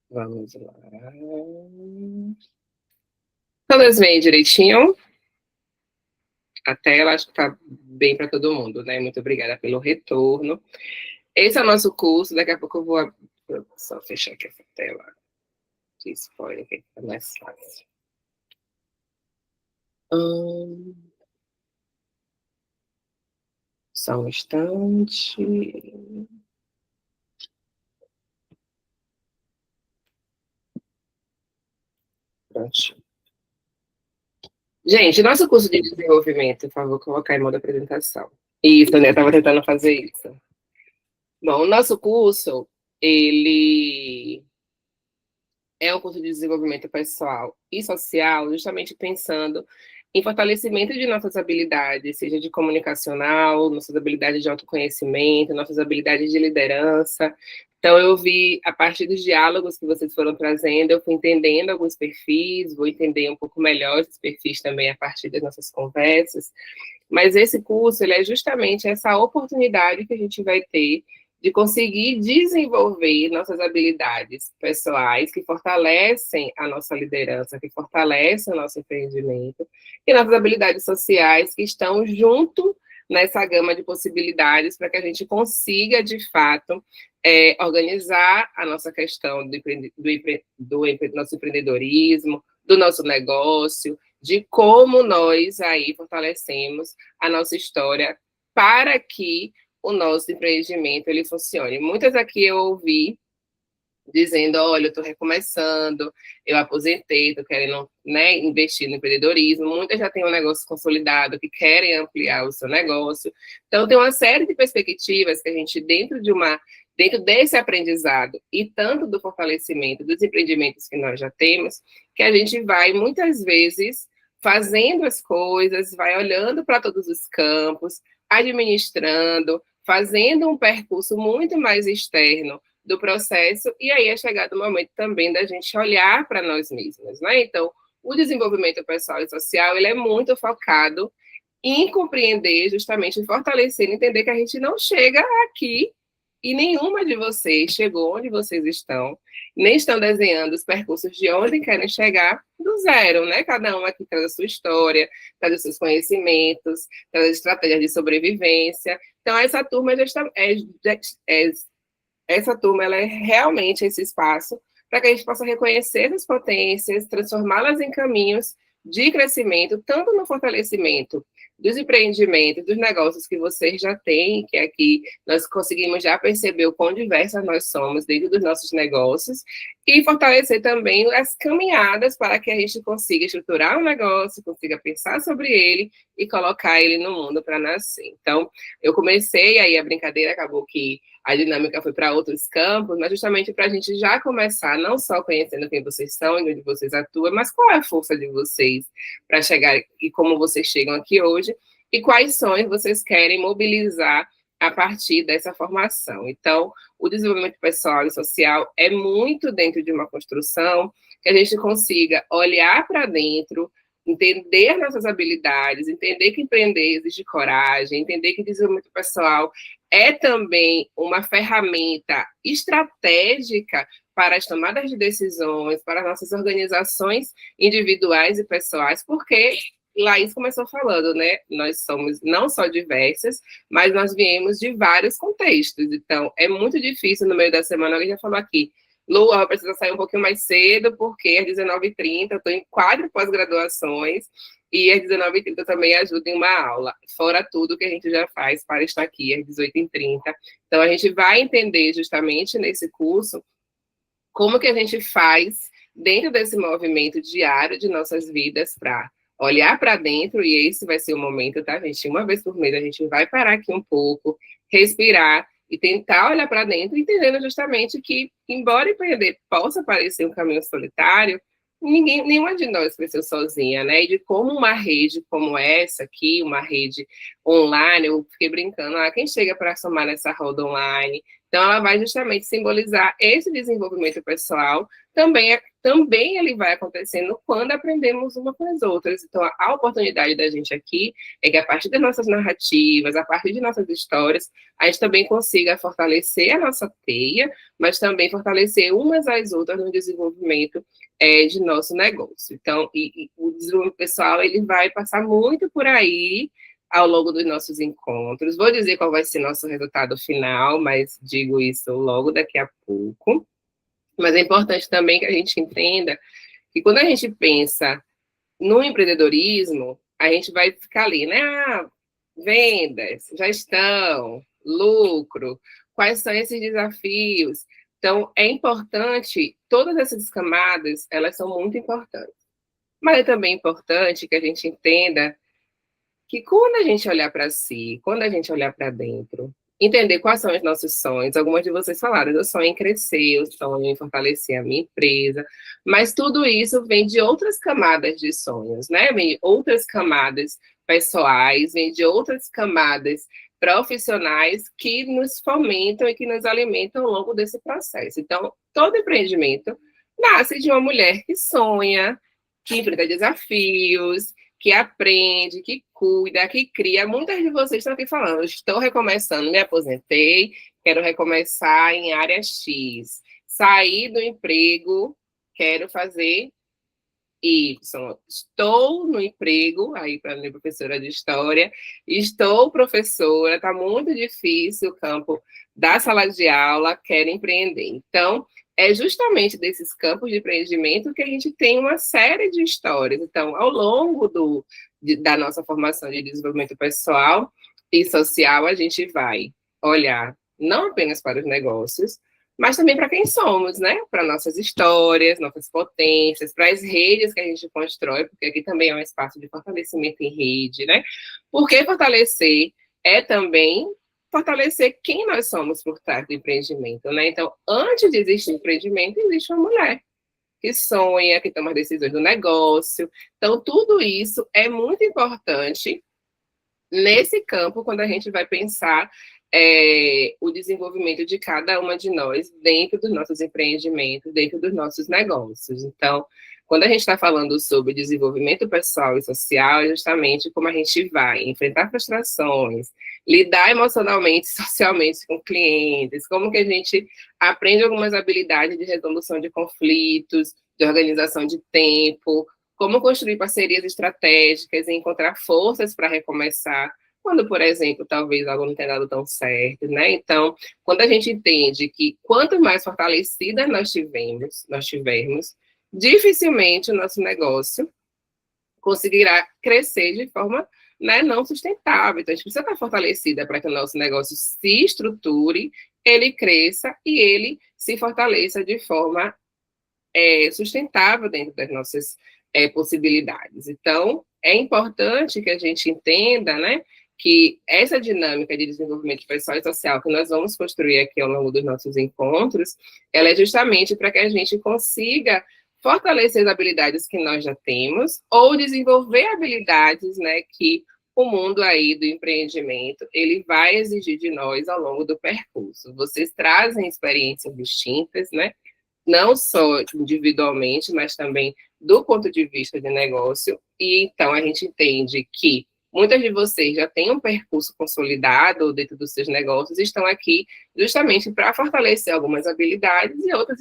Vamos lá. Todas veem direitinho? A tela acho que está bem para todo mundo, né? Muito obrigada pelo retorno. Esse é o nosso curso. Daqui a pouco eu vou só fechar aqui essa tela de spoiler, que fica mais fácil. Só um instante. Pronto. Gente, nosso curso de desenvolvimento, por favor, colocar em modo apresentação. Isso, né? Eu estava tentando fazer isso. Bom, o nosso curso, ele é um curso de desenvolvimento pessoal e social, justamente pensando em fortalecimento de nossas habilidades, seja de comunicacional, nossas habilidades de autoconhecimento, nossas habilidades de liderança. Então, eu vi, a partir dos diálogos que vocês foram trazendo, eu fui entendendo alguns perfis, vou entender um pouco melhor esses perfis também a partir das nossas conversas. Mas esse curso, ele é justamente essa oportunidade que a gente vai ter de conseguir desenvolver nossas habilidades pessoais que fortalecem a nossa liderança, que fortalecem o nosso empreendimento, e nossas habilidades sociais que estão junto nessa gama de possibilidades para que a gente consiga, de fato, organizar a nossa questão do nosso empreendedorismo, do nosso negócio, de como nós aí fortalecemos a nossa história para que o nosso empreendimento ele funcione. Muitas aqui eu ouvi dizendo, olha, eu estou recomeçando, eu aposentei, estou querendo, né, investir no empreendedorismo. Muitas já têm um negócio consolidado, que querem ampliar o seu negócio. Então, tem uma série de perspectivas que a gente, dentro desse aprendizado e tanto do fortalecimento dos empreendimentos que nós já temos, que a gente vai, muitas vezes, fazendo as coisas, vai olhando para todos os campos, administrando, fazendo um percurso muito mais externo do processo, e aí é chegado o momento também da gente olhar para nós mesmos, né? Então, o desenvolvimento pessoal e social, ele é muito focado em compreender, justamente, em fortalecer, entender que a gente não chega aqui e nenhuma de vocês chegou onde vocês estão, nem estão desenhando os percursos de onde querem chegar do zero, né? Cada um aqui traz a sua história, traz os seus conhecimentos, traz as estratégias de sobrevivência. Então, essa turma essa turma ela é realmente esse espaço para que a gente possa reconhecer as potências, transformá-las em caminhos de crescimento, tanto no fortalecimento dos empreendimentos, dos negócios que vocês já têm, que aqui nós conseguimos já perceber o quão diversas nós somos dentro dos nossos negócios, e fortalecer também as caminhadas para que a gente consiga estruturar um negócio, consiga pensar sobre ele e colocar ele no mundo para nascer. Então, eu comecei, aí a brincadeira acabou que a dinâmica foi para outros campos, mas justamente para a gente já começar, não só conhecendo quem vocês são e onde vocês atuam, mas qual é a força de vocês para chegar e como vocês chegam aqui hoje, e quais sonhos vocês querem mobilizar a partir dessa formação. Então, o desenvolvimento pessoal e social é muito dentro de uma construção que a gente consiga olhar para dentro, entender nossas habilidades, entender que empreender exige coragem, entender que desenvolvimento pessoal é também uma ferramenta estratégica para as tomadas de decisões, para nossas organizações individuais e pessoais, porque Laís começou falando, né? Nós somos não só diversas, mas nós viemos de vários contextos. Então, é muito difícil no meio da semana, alguém já falou aqui, Lu, ela precisa sair um pouquinho mais cedo, porque às 19h30 eu estou em 4 pós-graduações, e às 19h30 eu também ajudo em uma aula, fora tudo que a gente já faz para estar aqui às 18h30. Então, a gente vai entender justamente nesse curso como que a gente faz dentro desse movimento diário de nossas vidas para olhar para dentro, e esse vai ser o momento, tá, gente? Uma vez por mês a gente vai parar aqui um pouco, respirar e tentar olhar para dentro, entendendo justamente que, embora empreender possa parecer um caminho solitário, nenhuma de nós cresceu sozinha, né? E de como uma rede como essa aqui, uma rede online, eu fiquei brincando, quem chega para somar nessa roda online? Então, ela vai justamente simbolizar esse desenvolvimento pessoal, também ele vai acontecendo quando aprendemos uma com as outras. Então, a oportunidade da gente aqui é que, a partir das nossas narrativas, a partir de nossas histórias, a gente também consiga fortalecer a nossa teia, mas também fortalecer umas às outras no desenvolvimento de nosso negócio. Então, o desenvolvimento pessoal, ele vai passar muito por aí, ao longo dos nossos encontros. Vou dizer qual vai ser nosso resultado final, mas digo isso logo daqui a pouco. Mas é importante também que a gente entenda que quando a gente pensa no empreendedorismo, a gente vai ficar ali, né? Vendas, gestão, lucro, quais são esses desafios? Então, é importante, todas essas camadas, elas são muito importantes. Mas é também importante que a gente entenda que quando a gente olhar para si, quando a gente olhar para dentro, entender quais são os nossos sonhos, algumas de vocês falaram, eu sonho em crescer, eu sonho em fortalecer a minha empresa, mas tudo isso vem de outras camadas de sonhos, né? Vem de outras camadas pessoais, vem de outras camadas profissionais que nos fomentam e que nos alimentam ao longo desse processo. Então, todo empreendimento nasce de uma mulher que sonha, que enfrenta desafios, que aprende, que cuida, que cria. Muitas de vocês estão aqui falando, estou recomeçando, me aposentei, quero recomeçar em área X. Saí do emprego, quero fazer Y. Estou no emprego, aí para a minha professora de história, estou professora, está muito difícil o campo da sala de aula, quero empreender. Então, é justamente desses campos de empreendimento que a gente tem uma série de histórias. Então, ao longo da nossa formação de desenvolvimento pessoal e social, a gente vai olhar não apenas para os negócios, mas também para quem somos, né? Para nossas histórias, nossas potências, para as redes que a gente constrói, porque aqui também é um espaço de fortalecimento em rede, né? Porque fortalecer é também fortalecer quem nós somos por trás do empreendimento, né? Então, antes de existir empreendimento, existe uma mulher que sonha, que toma as decisões do negócio. Então, tudo isso é muito importante nesse campo, quando a gente vai pensar o desenvolvimento de cada uma de nós dentro dos nossos empreendimentos, dentro dos nossos negócios. Então, quando a gente está falando sobre desenvolvimento pessoal e social, é justamente como a gente vai enfrentar frustrações, lidar emocionalmente e socialmente com clientes, como que a gente aprende algumas habilidades de resolução de conflitos, de organização de tempo, como construir parcerias estratégicas e encontrar forças para recomeçar, quando, por exemplo, talvez algo não tenha dado tão certo, né? Então, quando a gente entende que quanto mais fortalecidas nós tivermos, dificilmente o nosso negócio conseguirá crescer de forma, né, não sustentável. Então, a gente precisa estar fortalecida para que o nosso negócio se estruture, ele cresça e ele se fortaleça de forma sustentável dentro das nossas possibilidades. Então, é importante que a gente entenda, né, que essa dinâmica de desenvolvimento pessoal e social que nós vamos construir aqui ao longo dos nossos encontros, ela é justamente para que a gente consiga fortalecer as habilidades que nós já temos ou desenvolver habilidades, né, que o mundo aí do empreendimento, ele vai exigir de nós ao longo do percurso. Vocês trazem experiências distintas, né, não só individualmente, mas também do ponto de vista de negócio, e então a gente entende que muitas de vocês já têm um percurso consolidado dentro dos seus negócios, estão aqui justamente para fortalecer algumas habilidades, e outras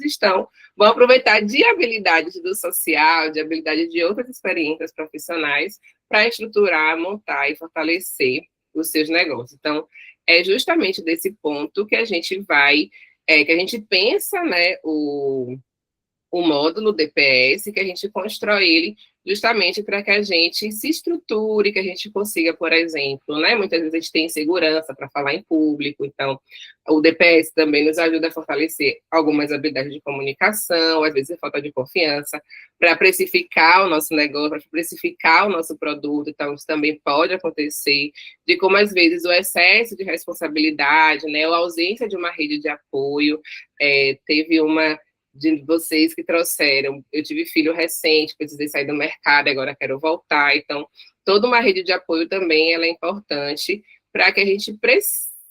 vão aproveitar de habilidades do social, de habilidades de outras experiências profissionais, para estruturar, montar e fortalecer os seus negócios. Então, é justamente desse ponto que a gente vai, que a gente pensa, né, o módulo DPS, que a gente constrói ele justamente para que a gente se estruture, que a gente consiga, por exemplo, né, muitas vezes a gente tem insegurança para falar em público, então o DPS também nos ajuda a fortalecer algumas habilidades de comunicação, às vezes é falta de confiança, para precificar o nosso negócio, para precificar o nosso produto, então isso também pode acontecer, de como às vezes o excesso de responsabilidade, né, ou a ausência de uma rede de apoio, teve uma de vocês que trouxeram, eu tive filho recente, precisei sair do mercado, agora quero voltar, então, toda uma rede de apoio também, ela é importante para que a gente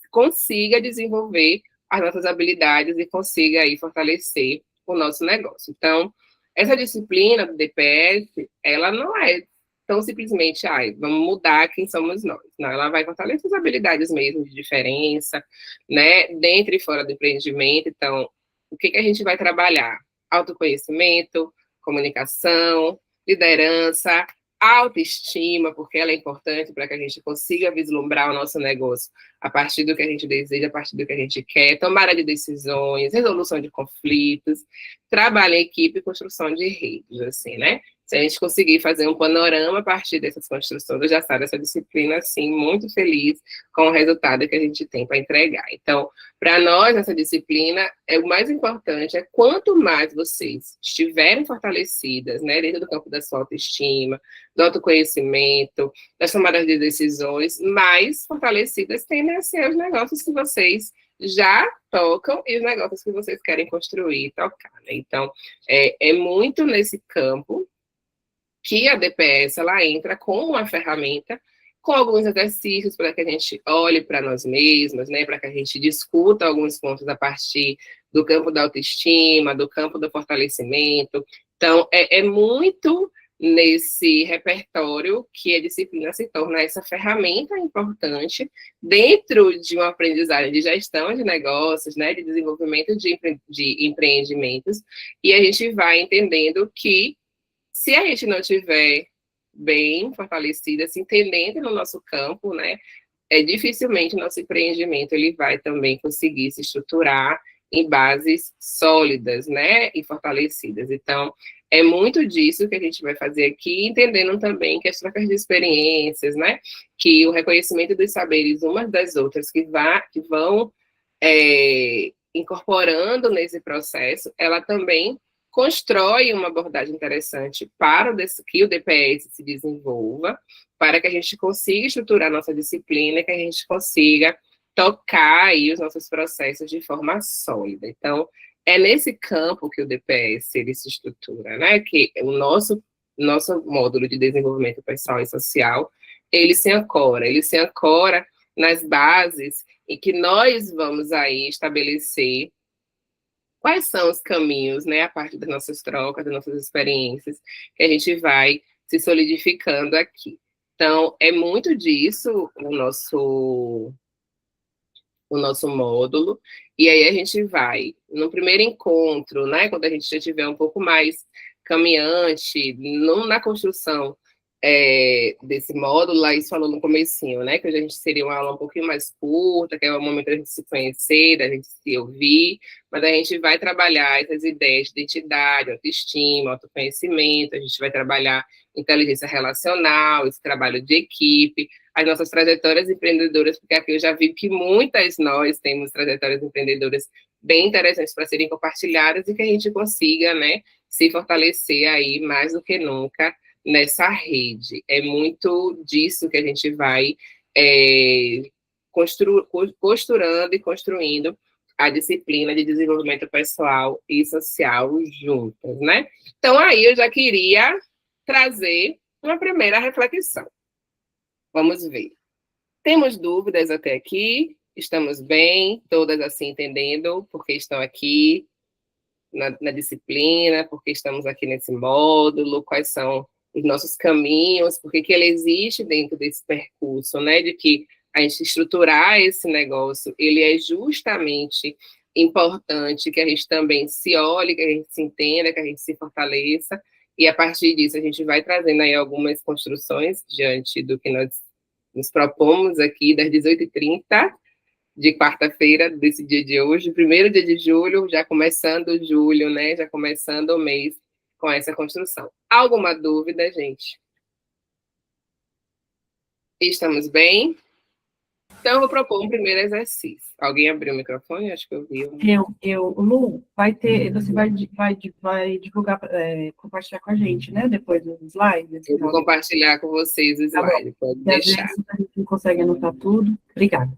consiga desenvolver as nossas habilidades e consiga aí fortalecer o nosso negócio. Então, essa disciplina do DPS, ela não é tão simplesmente, vamos mudar quem somos nós. Não, ela vai fortalecer as habilidades mesmo de diferença, né, dentro e fora do empreendimento. Então, o que a gente vai trabalhar? Autoconhecimento, comunicação, liderança, autoestima, porque ela é importante para que a gente consiga vislumbrar o nosso negócio a partir do que a gente deseja, a partir do que a gente quer, tomada de decisões, resolução de conflitos, trabalho em equipe e construção de redes, assim, né? Se a gente conseguir fazer um panorama a partir dessas construções, eu já saio dessa disciplina, assim, muito feliz com o resultado que a gente tem para entregar. Então, para nós, nessa disciplina, o mais importante é quanto mais vocês estiverem fortalecidas, né, dentro do campo da sua autoestima, do autoconhecimento, das tomadas de decisões, mais fortalecidas tendem a ser os negócios que vocês já tocam e os negócios que vocês querem construir e tocar, né? Então, é muito nesse campo que a DPS, ela entra com uma ferramenta, com alguns exercícios para que a gente olhe para nós mesmos, né, para que a gente discuta alguns pontos a partir do campo da autoestima, do campo do fortalecimento. Então, é muito nesse repertório que a disciplina se torna essa ferramenta importante dentro de uma aprendizagem de gestão de negócios, né, de desenvolvimento de empreendimentos, e a gente vai entendendo que se a gente não tiver bem fortalecida, se entendendo no nosso campo, né, dificilmente nosso empreendimento ele vai também conseguir se estruturar em bases sólidas, né, e fortalecidas. Então, é muito disso que a gente vai fazer aqui, entendendo também que as trocas de experiências, né, que o reconhecimento dos saberes umas das outras que vão incorporando nesse processo, ela também constrói uma abordagem interessante para que o DPS se desenvolva, para que a gente consiga estruturar nossa disciplina, que a gente consiga tocar aí os nossos processos de forma sólida. Então, é nesse campo que o DPS ele se estrutura, né? Que o nosso módulo de desenvolvimento pessoal e social, ele se ancora nas bases em que nós vamos aí estabelecer quais são os caminhos, né, a partir das nossas trocas, das nossas experiências, que a gente vai se solidificando aqui. Então, é muito disso o nosso módulo, e aí a gente vai, no primeiro encontro, né, quando a gente já estiver um pouco mais caminhante, não na construção desse módulo, lá isso falou no comecinho, né, que hoje a gente seria uma aula um pouquinho mais curta, que é o momento da gente se conhecer, da gente se ouvir, mas a gente vai trabalhar essas ideias de identidade, autoestima, autoconhecimento, a gente vai trabalhar inteligência relacional, esse trabalho de equipe, as nossas trajetórias empreendedoras, porque aqui eu já vi que muitas nós temos trajetórias empreendedoras bem interessantes para serem compartilhadas e que a gente consiga, né, se fortalecer aí mais do que nunca nessa rede. É muito disso que a gente vai costurando e construindo a disciplina de desenvolvimento pessoal e social juntas, né? Então, aí eu já queria trazer uma primeira reflexão. Vamos ver. Temos dúvidas até aqui? Estamos bem? Todas assim entendendo porque estão aqui na disciplina, porque estamos aqui nesse módulo, quais são os nossos caminhos, porque que ele existe dentro desse percurso, né? De que a gente estruturar esse negócio, ele é justamente importante que a gente também se olhe, que a gente se entenda, que a gente se fortaleça, e a partir disso a gente vai trazendo aí algumas construções diante do que nós nos propomos aqui das 18h30 de quarta-feira, desse dia de hoje, primeiro dia de julho, já começando julho, né? Já começando o mês com essa construção. Alguma dúvida, gente? Estamos bem? Então, eu vou propor um primeiro exercício. Alguém abriu o microfone? Acho que eu vi. Lu, você vai divulgar, compartilhar com a gente, né? Depois dos slides. Eu vou compartilhar com vocês os slides, pode deixar. Às vezes a gente não consegue anotar tudo. Obrigada.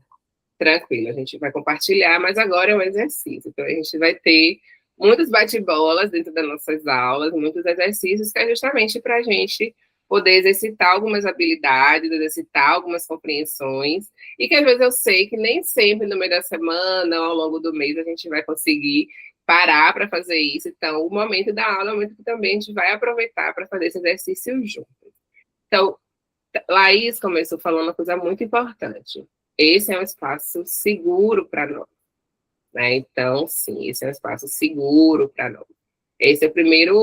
Tranquilo, a gente vai compartilhar, mas agora é um exercício. Então, a gente vai ter muitos bate-bolas dentro das nossas aulas, muitos exercícios, que é justamente para a gente poder exercitar algumas habilidades, exercitar algumas compreensões, e que às vezes eu sei que nem sempre no meio da semana ou ao longo do mês a gente vai conseguir parar para fazer isso. Então, o momento da aula é o momento que também a gente vai aproveitar para fazer esse exercício juntos. Então, Laís começou falando uma coisa muito importante. Esse é um espaço seguro para nós, né? Então, sim, esse é um espaço seguro para nós. Essa é a primeira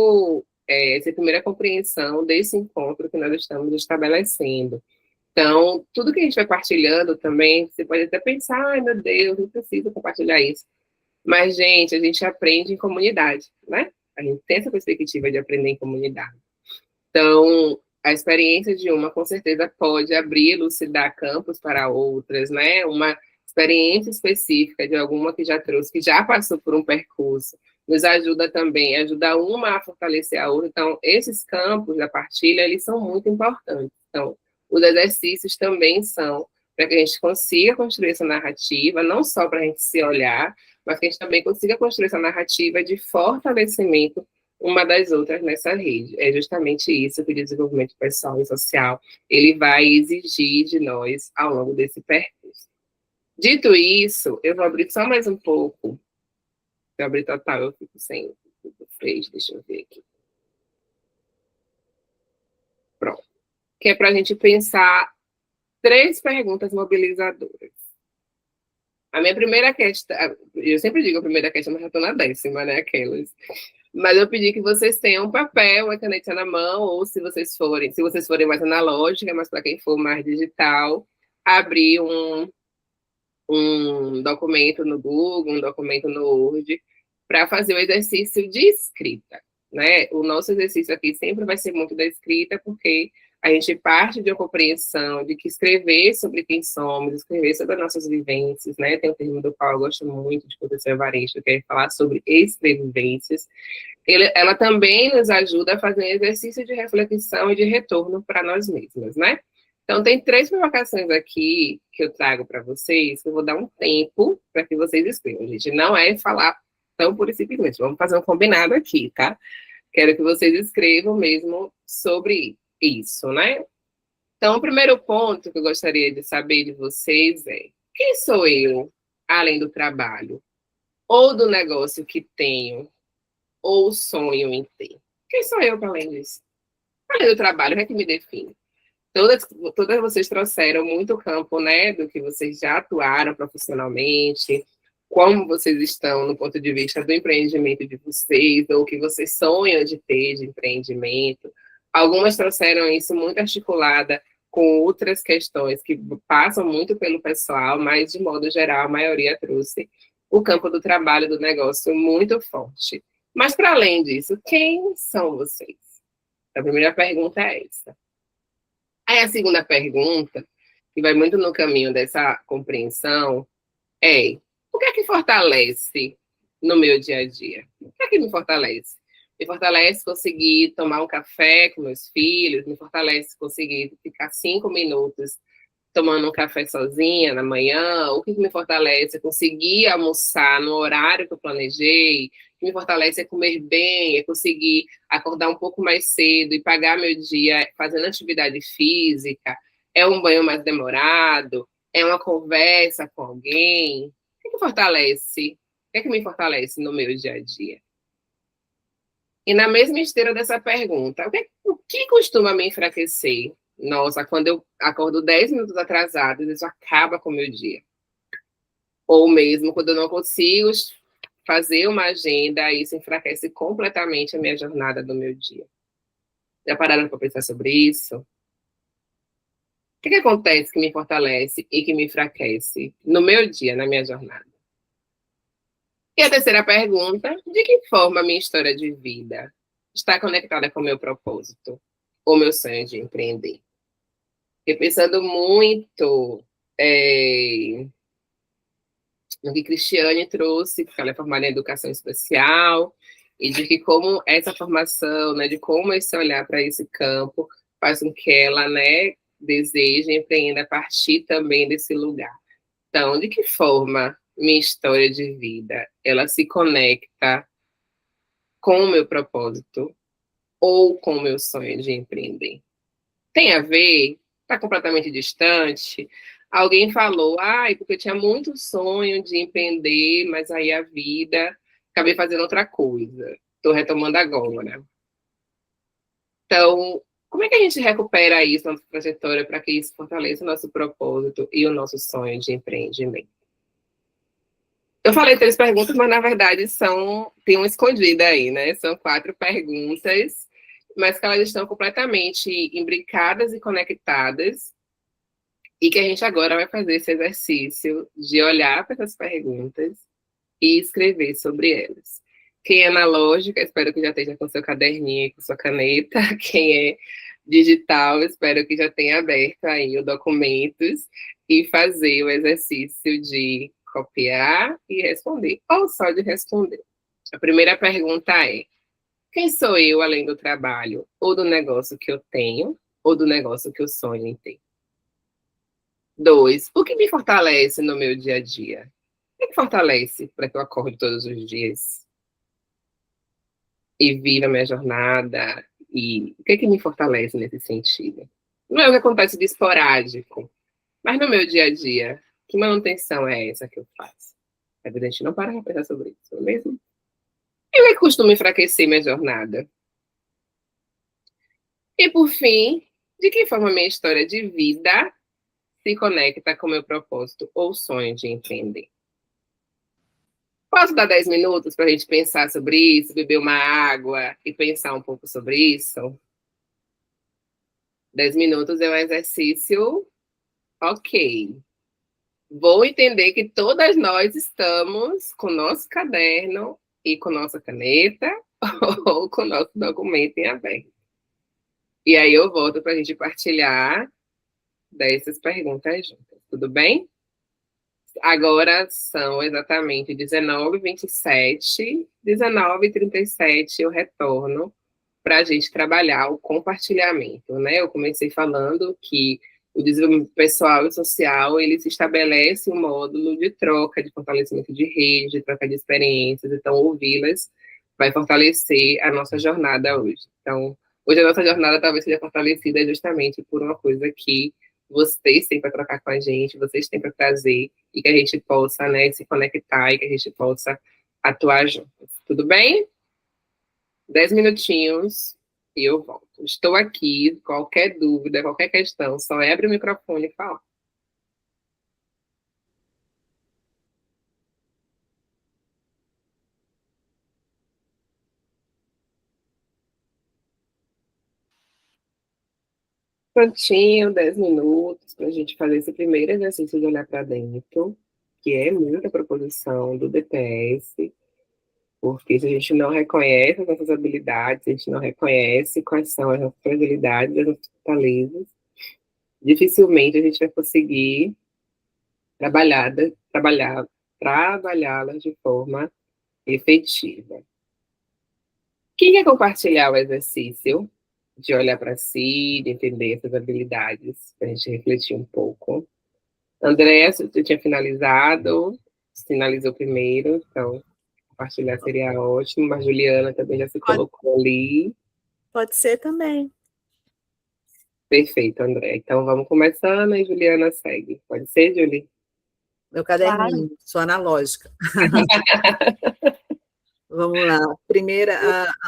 compreensão desse encontro que nós estamos estabelecendo. Então, tudo que a gente vai partilhando também, você pode até pensar, ai meu Deus, não preciso compartilhar isso. Mas, gente, a gente aprende em comunidade, né? A gente tem essa perspectiva de aprender em comunidade. Então, a experiência de uma, com certeza, pode abrir, elucidar campos para outras, né? Uma experiência específica de alguma que já trouxe, que já passou por um percurso, nos ajuda também, ajuda uma a fortalecer a outra. Então, esses campos da partilha, eles são muito importantes. Então, os exercícios também são para que a gente consiga construir essa narrativa, não só para a gente se olhar, mas que a gente também consiga construir essa narrativa de fortalecimento uma das outras nessa rede. É justamente isso que o desenvolvimento pessoal e social ele vai exigir de nós ao longo desse percurso. Dito isso, eu vou abrir só mais um pouco. Se eu abrir total, eu fico sem fez, deixa eu ver aqui. Pronto. Que é para a gente pensar 3 perguntas mobilizadoras. A minha primeira questão, eu sempre digo a primeira questão, mas já estou na 10ª, né, aquelas. Mas eu pedi que vocês tenham um papel, uma caneta na mão, ou se vocês forem mais analógica, mas para quem for mais digital, abrir um documento no Google, um documento no Word, para fazer o exercício de escrita, né? O nosso exercício aqui sempre vai ser muito da escrita, porque a gente parte de uma compreensão de que escrever sobre quem somos, escrever sobre as nossas vivências, né? Tem um termo do qual eu gosto muito de professor Evaristo, que é falar sobre escrevivências. Ela também nos ajuda a fazer um exercício de reflexão e de retorno para nós mesmos, né? Então, tem 3 provocações aqui que eu trago para vocês, que eu vou dar um tempo para que vocês escrevam. Gente, não é falar tão pura e simplesmente, vamos fazer um combinado aqui, tá? Quero que vocês escrevam mesmo sobre isso, né? Então, o primeiro ponto que eu gostaria de saber de vocês é: quem sou eu, além do trabalho? ou do negócio que tenho, ou sonho em ter? Quem sou eu para além disso? Além do trabalho, o que é que me define? Todas vocês trouxeram muito campo, né, do que vocês já atuaram profissionalmente, como vocês estão no ponto de vista do empreendimento de vocês, ou o que vocês sonham de ter de empreendimento. Algumas trouxeram isso muito articulada com outras questões que passam muito pelo pessoal, mas, de modo geral, a maioria trouxe o campo do trabalho, do negócio muito forte. Mas, para além disso, quem são vocês? A primeira pergunta é essa. Aí a segunda pergunta, que vai muito no caminho dessa compreensão, é: o que é que fortalece no meu dia a dia? O que é que me fortalece? Me fortalece conseguir tomar um café com meus filhos, me fortalece conseguir ficar 5 minutos tomando um café sozinha na manhã. O que me fortalece é conseguir almoçar no horário que eu planejei. O que me fortalece é comer bem, é conseguir acordar um pouco mais cedo e pagar meu dia fazendo atividade física. É um banho mais demorado, é uma conversa com alguém. O que fortalece? O que é que me fortalece no meu dia a dia? E na mesma esteira dessa pergunta, o que costuma me enfraquecer? Nossa, quando eu acordo 10 minutos atrasado, isso acaba com o meu dia. Ou mesmo quando eu não consigo fazer uma agenda, isso enfraquece completamente a minha jornada do meu dia. Já pararam para pensar sobre isso? O que acontece que me fortalece e que me enfraquece no meu dia, na minha jornada? E a terceira pergunta: de que forma a minha história de vida está conectada com o meu propósito, ou meu sonho de empreender? Fiquei pensando muito no que Cristiane trouxe, porque ela é formada em educação especial, e de que como essa formação, né, de como esse olhar para esse campo faz com que ela, né, deseje empreender a partir também desse lugar. Então, de que forma minha história de vida, ela se conecta com o meu propósito ou com o meu sonho de empreender? Tem a ver? Está completamente distante? Alguém falou, porque eu tinha muito sonho de empreender, mas aí a vida, acabei fazendo outra coisa. Estou retomando agora. Então, como é que a gente recupera isso na nossa trajetória para que isso fortaleça o nosso propósito e o nosso sonho de empreendimento? Eu falei 3 perguntas, mas na verdade tem uma escondida aí, né? São 4 perguntas, mas que elas estão completamente imbricadas e conectadas, e que a gente agora vai fazer esse exercício de olhar para essas perguntas e escrever sobre elas. Quem é analógica, espero que já esteja com seu caderninho e com sua caneta. Quem é digital, espero que já tenha aberto aí o documentos e fazer o exercício de copiar e responder, ou só de responder. A primeira pergunta é: quem sou eu além do trabalho, ou do negócio que eu tenho, ou do negócio que eu sonho em ter? 2, o que me fortalece no meu dia a dia? O que me fortalece para que eu acorde todos os dias e viva a minha jornada? E o que me fortalece nesse sentido? Não é o que acontece de esporádico, mas no meu dia a dia, que manutenção é essa que eu faço? A gente não para de pensar sobre isso, não é mesmo? E o que costuma enfraquecer minha jornada? E, por fim, de que forma minha história de vida se conecta com o meu propósito ou sonho de empreender? Posso dar 10 minutos para a gente pensar sobre isso, beber uma água e pensar um pouco sobre isso? 10 minutos é um exercício ok. Vou entender que todas nós estamos com nosso caderno e com nossa caneta ou com nosso documento em aberto. E aí eu volto para a gente partilhar dessas perguntas juntas, tudo bem? Agora são exatamente 19h27, 19h37 eu retorno para a gente trabalhar o compartilhamento, né? Eu comecei falando que o desenvolvimento pessoal e social, ele se estabelece um módulo de troca, de fortalecimento de rede, de troca de experiências, então ouvi-las vai fortalecer a nossa jornada hoje. Então, hoje a nossa jornada talvez seja fortalecida justamente por uma coisa que vocês têm para trocar com a gente, vocês têm para trazer, e que a gente possa, né, se conectar, e que a gente possa atuar juntas. Tudo bem? 10 minutinhos e eu volto. Estou aqui, qualquer dúvida, qualquer questão, só abre o microfone e fala. Prontinho, 10 minutos para a gente fazer esse primeiro exercício de olhar para dentro, que é muita proposição do DPS, porque se a gente não reconhece as nossas habilidades, a gente não reconhece quais são as nossas fragilidades, as nossas fortalezas, dificilmente a gente vai conseguir trabalhá-las de forma efetiva. Quem quer compartilhar o exercício de olhar para si, de entender essas habilidades, para a gente refletir um pouco? André, você tinha finalizou primeiro, então compartilhar seria ótimo, mas Juliana também já se colocou ali. Pode ser também. Perfeito, André. Então vamos começando e Juliana segue. Pode ser, Julie? Meu caderninho, sou analógica. Vamos lá.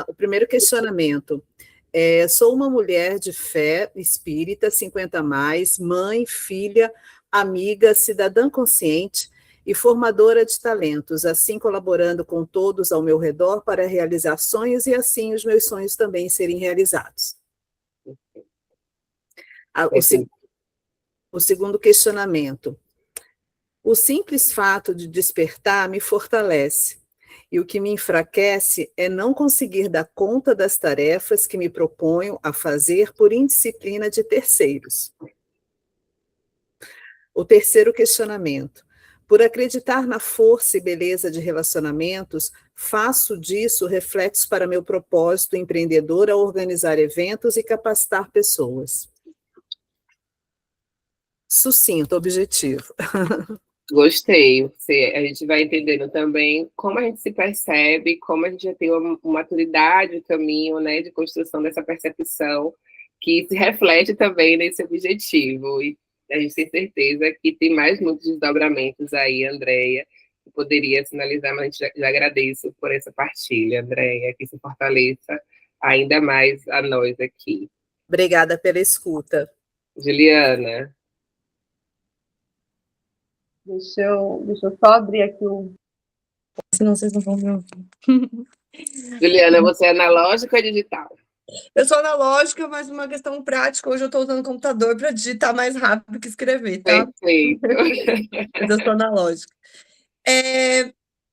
O primeiro questionamento. Sou uma mulher de fé espírita, 50 a mais, mãe, filha, amiga, cidadã consciente e formadora de talentos, assim colaborando com todos ao meu redor para realizar sonhos e assim os meus sonhos também serem realizados. O segundo questionamento. O simples fato de despertar me fortalece, e o que me enfraquece é não conseguir dar conta das tarefas que me proponho a fazer por indisciplina de terceiros. O terceiro questionamento. Por acreditar na força e beleza de relacionamentos, faço disso reflexo para meu propósito empreendedor a organizar eventos e capacitar pessoas. Sucinto, objetivo. Gostei. A gente vai entendendo também como a gente se percebe, como a gente já tem uma maturidade, um caminho, né, de construção dessa percepção, que se reflete também nesse objetivo. E a gente tem certeza que tem mais muitos desdobramentos aí, Andréia, que poderia sinalizar, mas a gente já agradeço por essa partilha, Andréia, que se fortaleça ainda mais a nós aqui. Obrigada pela escuta. Juliana. Deixa eu só abrir aqui o... Senão vocês não vão me ouvir. Juliana, você é analógica ou digital? Eu sou analógica, mas uma questão prática. Hoje eu estou usando o computador para digitar mais rápido que escrever, tá? Perfeito. Mas eu sou analógica.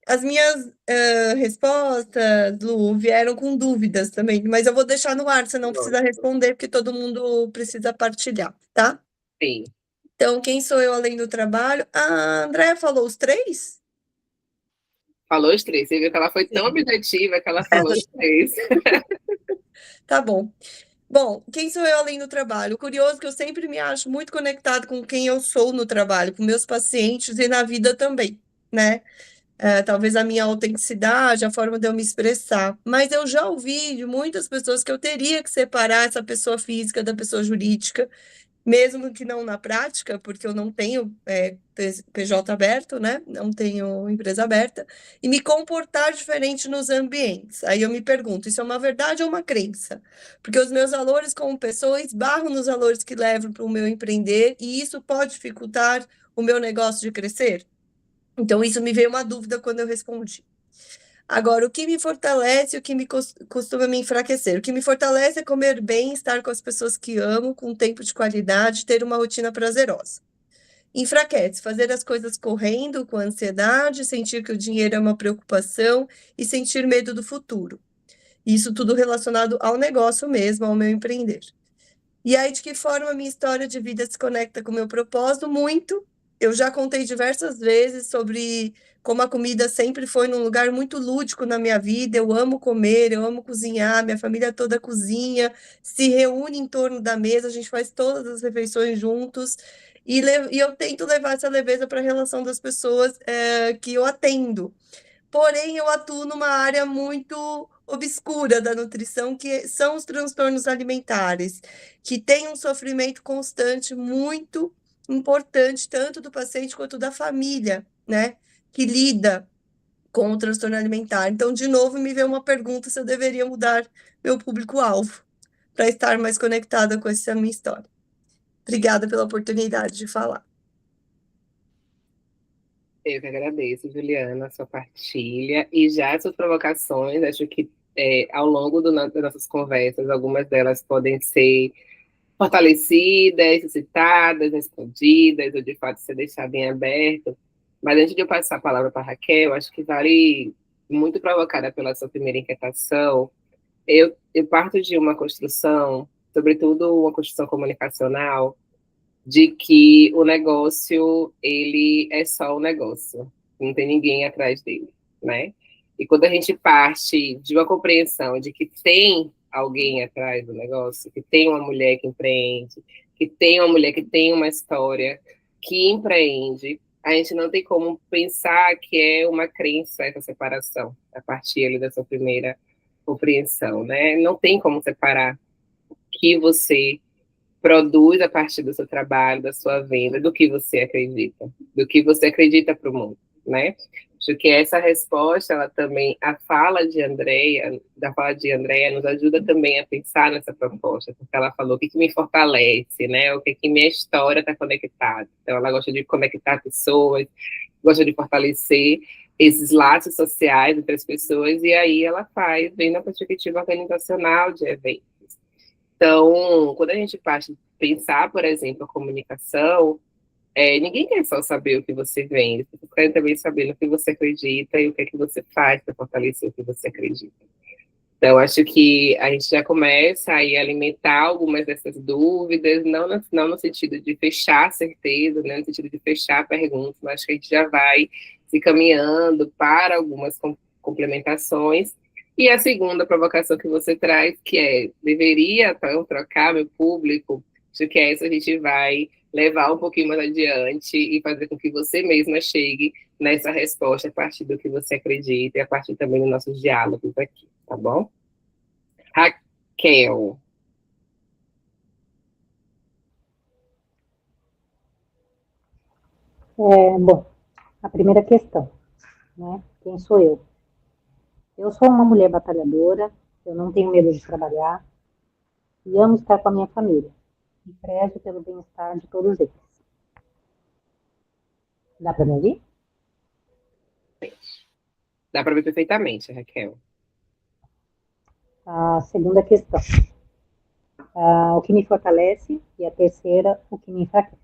As minhas respostas, Lu, vieram com dúvidas também, mas eu vou deixar no ar, você não precisa responder, porque todo mundo precisa partilhar, tá? Sim. Então, quem sou eu além do trabalho? A Andréia falou os 3? Falou os 3. Você viu que ela foi tão objetiva que ela falou os 3. Tá bom. Bom, quem sou eu além do trabalho? Curioso que eu sempre me acho muito conectado com quem eu sou no trabalho, com meus pacientes e na vida também, né? Talvez a minha autenticidade, a forma de eu me expressar. Mas eu já ouvi de muitas pessoas que eu teria que separar essa pessoa física da pessoa jurídica, mesmo que não na prática, porque eu não tenho PJ aberto, né? Não tenho empresa aberta, e me comportar diferente nos ambientes. Aí eu me pergunto, isso é uma verdade ou uma crença? Porque os meus valores como pessoa esbarram nos valores que levam para o meu empreender, e isso pode dificultar o meu negócio de crescer? Então, isso me veio uma dúvida quando eu respondi. Agora, o que me fortalece e o que costuma me enfraquecer? O que me fortalece é comer bem, estar com as pessoas que amo, com tempo de qualidade, ter uma rotina prazerosa. Enfraquece, fazer as coisas correndo, com ansiedade, sentir que o dinheiro é uma preocupação e sentir medo do futuro. Isso tudo relacionado ao negócio mesmo, ao meu empreender. E aí, de que forma a minha história de vida se conecta com o meu propósito? Muito. Eu já contei diversas vezes sobre como a comida sempre foi num lugar muito lúdico na minha vida. Eu amo comer, eu amo cozinhar, minha família toda cozinha, se reúne em torno da mesa, a gente faz todas as refeições juntos. E eu tento levar essa leveza para a relação das pessoas que eu atendo. Porém, eu atuo numa área muito obscura da nutrição, que são os transtornos alimentares, que tem um sofrimento constante muito importante, tanto do paciente quanto da família, né? Que lida com o transtorno alimentar. Então, de novo, me veio uma pergunta se eu deveria mudar meu público-alvo para estar mais conectada com essa minha história. Obrigada pela oportunidade de falar. Eu que agradeço, Juliana, a sua partilha e já as suas provocações. Acho que ao longo das nossas conversas, algumas delas podem ser fortalecidas, suscitadas, respondidas, ou de fato ser deixada em aberto. Mas antes de eu passar a palavra para a Raquel, acho que vale, muito provocada pela sua primeira inquietação, eu parto de uma construção, sobretudo uma construção comunicacional, de que o negócio, ele é só o negócio, não tem ninguém atrás dele, né? E quando a gente parte de uma compreensão de que tem alguém atrás do negócio, que tem uma mulher que empreende, que tem uma mulher que tem uma história, que empreende, a gente não tem como pensar que é uma crença essa separação, a partir ali dessa primeira compreensão, né? Não tem como separar o que você produz a partir do seu trabalho, da sua venda, do que você acredita para o mundo, né? Acho que essa resposta, ela também, da fala de Andrea, nos ajuda também a pensar nessa proposta, porque ela falou o que me fortalece, né? O que minha história está conectada. Então, ela gosta de conectar pessoas, gosta de fortalecer esses laços sociais entre as pessoas, e aí ela faz, bem na perspectiva organizacional de eventos. Então, quando a gente parte pensar, por exemplo, a comunicação, ninguém quer só saber o que você vende, você quer também saber no que você acredita e o que é que você faz para fortalecer o que você acredita. Então, acho que a gente já começa a alimentar algumas dessas dúvidas, não no sentido de fechar a certeza, né, no sentido de fechar perguntas, mas acho que a gente já vai se caminhando para algumas complementações. E a segunda provocação que você traz, que deveria então trocar meu público, acho que essa a gente vai levar um pouquinho mais adiante e fazer com que você mesma chegue nessa resposta a partir do que você acredita e a partir também dos nossos diálogos aqui, tá bom? Raquel. Bom, a primeira questão, né? Quem sou eu? Eu sou uma mulher batalhadora, eu não tenho medo de trabalhar e amo estar com a minha família e prezo pelo bem-estar de todos eles. Dá para me ouvir? Dá para ver perfeitamente, Raquel. A segunda questão, o que me fortalece, e a terceira, o que me enfraquece.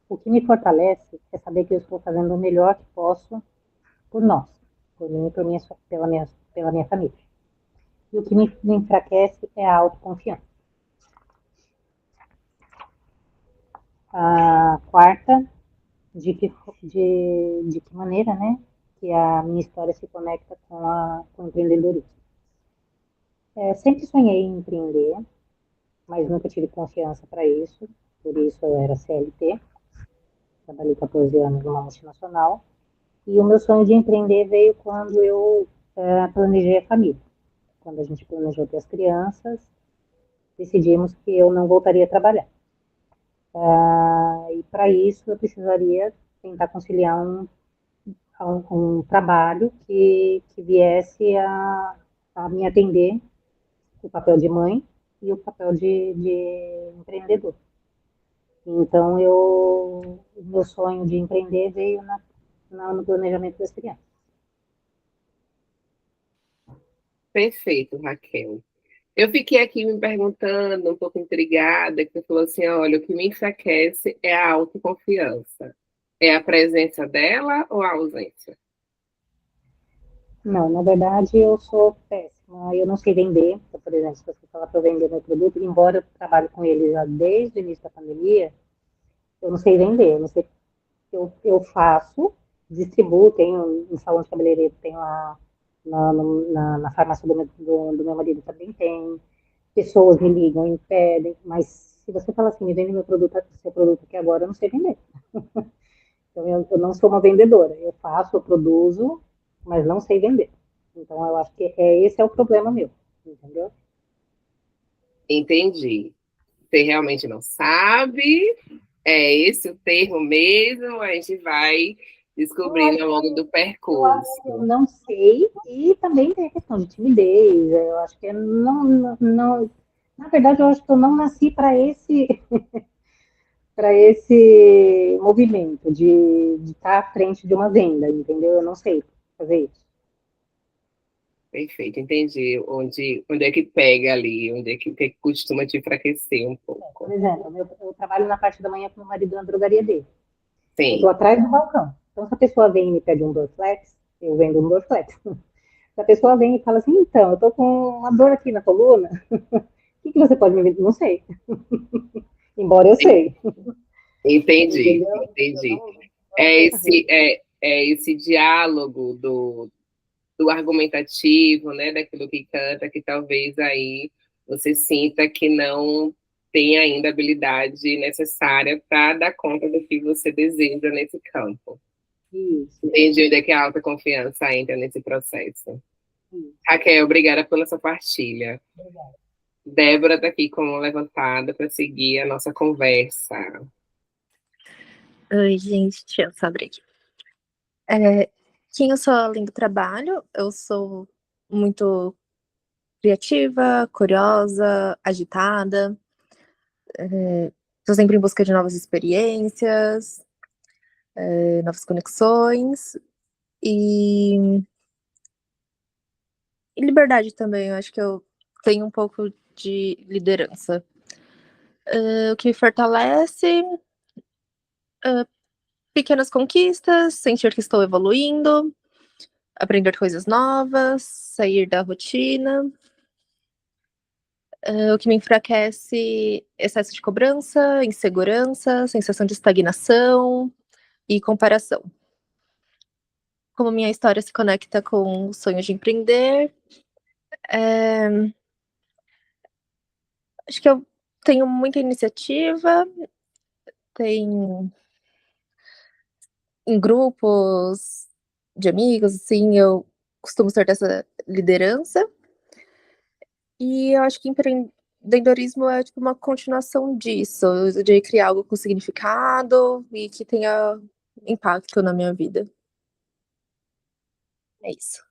O que me fortalece é saber que eu estou fazendo o melhor que posso por nós, por mim e pela minha família. E o que me enfraquece é a autoconfiança. A quarta, de que maneira, né, que a minha história se conecta com o empreendedorismo. Sempre sonhei em empreender, mas nunca tive confiança para isso, por isso eu era CLT, trabalhei 14 anos numa multinacional, e o meu sonho de empreender veio quando eu planejei a família. Quando a gente planejou ter as crianças, decidimos que eu não voltaria a trabalhar. E para isso eu precisaria tentar conciliar um trabalho que viesse a me atender o papel de mãe e o papel de empreendedor. Então, o meu sonho de empreender veio no planejamento das crianças. Perfeito, Raquel. Eu fiquei aqui me perguntando, um pouco intrigada, que você falou assim, olha, o que me enfraquece é a autoconfiança. É a presença dela ou a ausência? Não, na verdade, eu sou péssima. Eu não sei vender. Então, por exemplo, se você falar para eu vender meu produto, embora eu trabalhe com ele já desde o início da pandemia, eu não sei vender. Eu não sei, eu faço, distribuo, tenho um salão de cabeleireiro, tenho lá na farmácia do meu marido também tem. Pessoas me ligam e me pedem, mas se você falar assim, me vende seu produto aqui agora, eu não sei vender. Então, eu não sou uma vendedora. Eu faço, eu produzo, mas não sei vender. Então, eu acho que esse é o problema meu, entendeu? Entendi. Você realmente não sabe, é esse o termo mesmo, a gente vai descobrindo ao longo do Eu percurso? não sei, e também tem a questão de timidez. Eu acho que não, na verdade, eu acho que eu não nasci para esse movimento de estar à frente de uma venda, entendeu? Eu não sei fazer isso. Perfeito, entendi. Onde é que pega ali? O que é que costuma te enfraquecer um Por pouco? exemplo, eu trabalho na parte da manhã com o meu marido na drogaria dele. Eu estou Sim, atrás do balcão. Então, se a pessoa vem e me pede um Dorflex, eu vendo um Dorflex. Se a pessoa vem e fala assim, então, eu estou com uma dor aqui na coluna, o que você pode me vender? Não sei. Embora eu sei. entendi, Entendeu? Eu entendi. não sei fazer. É esse diálogo do argumentativo, né, daquilo que canta, que talvez aí você sinta que não tem ainda a habilidade necessária para dar conta do que você deseja nesse campo. Isso. Entendi onde é que a autoconfiança entra nesse processo. Isso. Raquel, obrigada pela sua partilha. Obrigada. Débora está aqui como levantada para seguir a nossa conversa. Oi, gente, deixa eu só abrir aqui. Quem eu sou além do trabalho, eu sou muito criativa, curiosa, agitada, estou sempre em busca de novas experiências, novas conexões e liberdade também. Eu acho que eu tenho um pouco de liderança. O que me fortalece, pequenas conquistas, sentir que estou evoluindo, aprender coisas novas, sair da rotina. O que me enfraquece, excesso de cobrança, insegurança, sensação de estagnação e comparação. Como minha história se conecta com o sonho de empreender, acho que eu tenho muita iniciativa, tenho em grupos de amigos, assim, eu costumo ser dessa liderança. E eu acho que empreendedorismo é tipo uma continuação disso, de criar algo com significado e que tenha impacto na minha vida. É isso.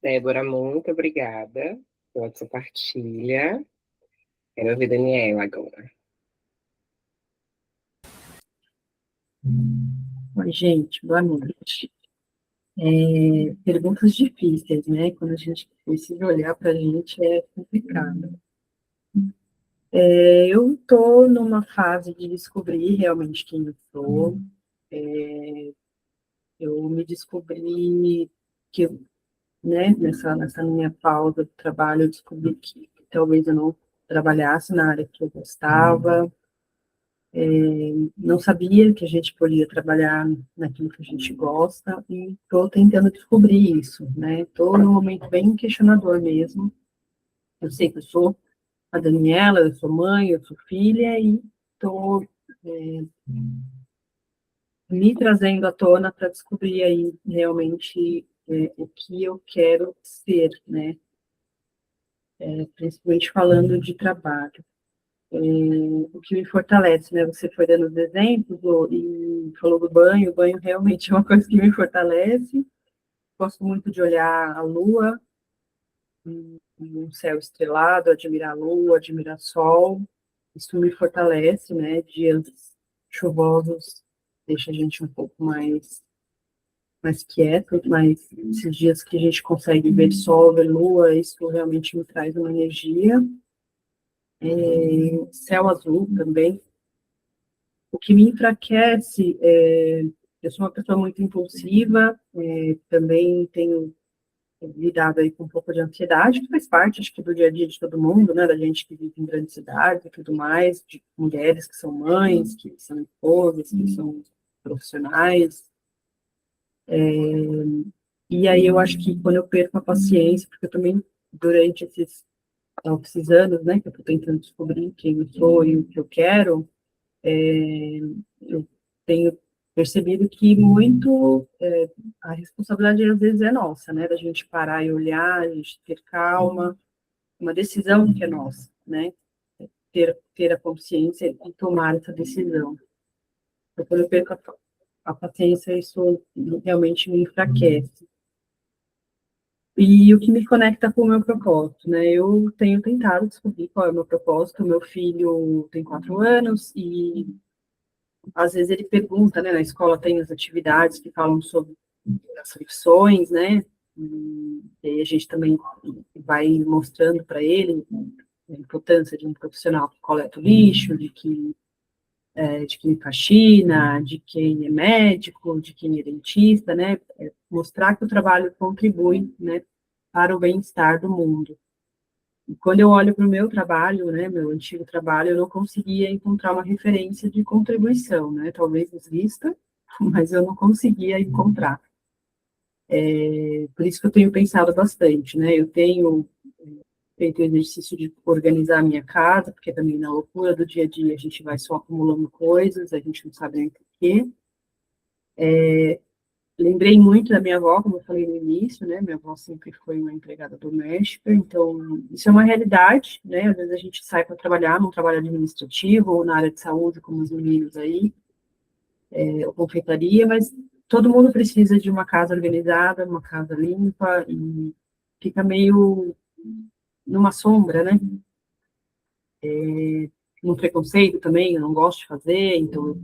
Débora, muito obrigada pela sua partilha. Quero ouvir Daniela agora. Oi, gente, boa noite. Perguntas difíceis, né? Quando a gente precisa olhar para a gente é complicado. Eu estou numa fase de descobrir realmente quem eu sou. Eu me descobri que, né, nessa minha pausa do trabalho, eu descobri que talvez eu não trabalhasse na área que eu gostava. Não sabia que a gente podia trabalhar naquilo que a gente gosta e estou tentando descobrir isso, né? Estou num momento bem questionador mesmo. Eu sei que eu sou a Daniela, eu sou mãe, eu sou filha e estou me trazendo à tona para descobrir aí realmente o que eu quero ser, né? Principalmente falando de trabalho. O que me fortalece, né? Você foi dando os exemplos e falou do banho. O banho realmente é uma coisa que me fortalece. Gosto muito de olhar a lua, um céu estrelado, admirar a lua, admirar o sol. Isso me fortalece, né? Dias chuvosos deixa a gente um pouco mais quieto, mas esses dias que a gente consegue ver sol, ver lua, isso realmente me traz uma energia. Céu azul também. O que me enfraquece eu sou uma pessoa muito impulsiva, também tenho lidado aí com um pouco de ansiedade, que faz parte, acho que, do dia a dia de todo mundo, né, da gente que vive em grandes cidades e tudo mais, de mulheres que são mães, que são esposas, que são profissionais. E aí eu acho que quando eu perco a paciência, porque eu também, durante esses anos, né, que eu estou tentando descobrir quem eu sou e o que eu quero, eu tenho percebido que muito a responsabilidade às vezes é nossa, né, da gente parar e olhar, a gente ter calma, uma decisão que é nossa, né, ter a consciência e tomar essa decisão. Então, quando eu perco a paciência, isso realmente me enfraquece. E o que me conecta com o meu propósito, né? Eu tenho tentado descobrir qual é o meu propósito. Meu filho tem 4 anos e às vezes ele pergunta, né? Na escola tem as atividades que falam sobre as fricções, né? E aí a gente também vai mostrando para ele a importância de um profissional que coleta o lixo, de quem faxina, de quem é médico, de quem é dentista, né? Mostrar que o trabalho contribui, né, para o bem-estar do mundo. E quando eu olho para o meu trabalho, né, meu antigo trabalho, eu não conseguia encontrar uma referência de contribuição, né? Talvez exista, mas eu não conseguia encontrar. Por isso que eu tenho pensado bastante, né? Eu tenho feito o exercício de organizar a minha casa, porque também na loucura do dia a dia a gente vai só acumulando coisas, a gente não sabe nem por quê. Lembrei muito da minha avó, como eu falei no início, né? Minha avó sempre foi uma empregada doméstica, então isso é uma realidade, né? Às vezes a gente sai para trabalhar num trabalho administrativo ou na área de saúde, como os meninos aí, ou confeitaria, mas todo mundo precisa de uma casa organizada, uma casa limpa, e fica meio numa sombra, né? No preconceito também, eu não gosto de fazer, então,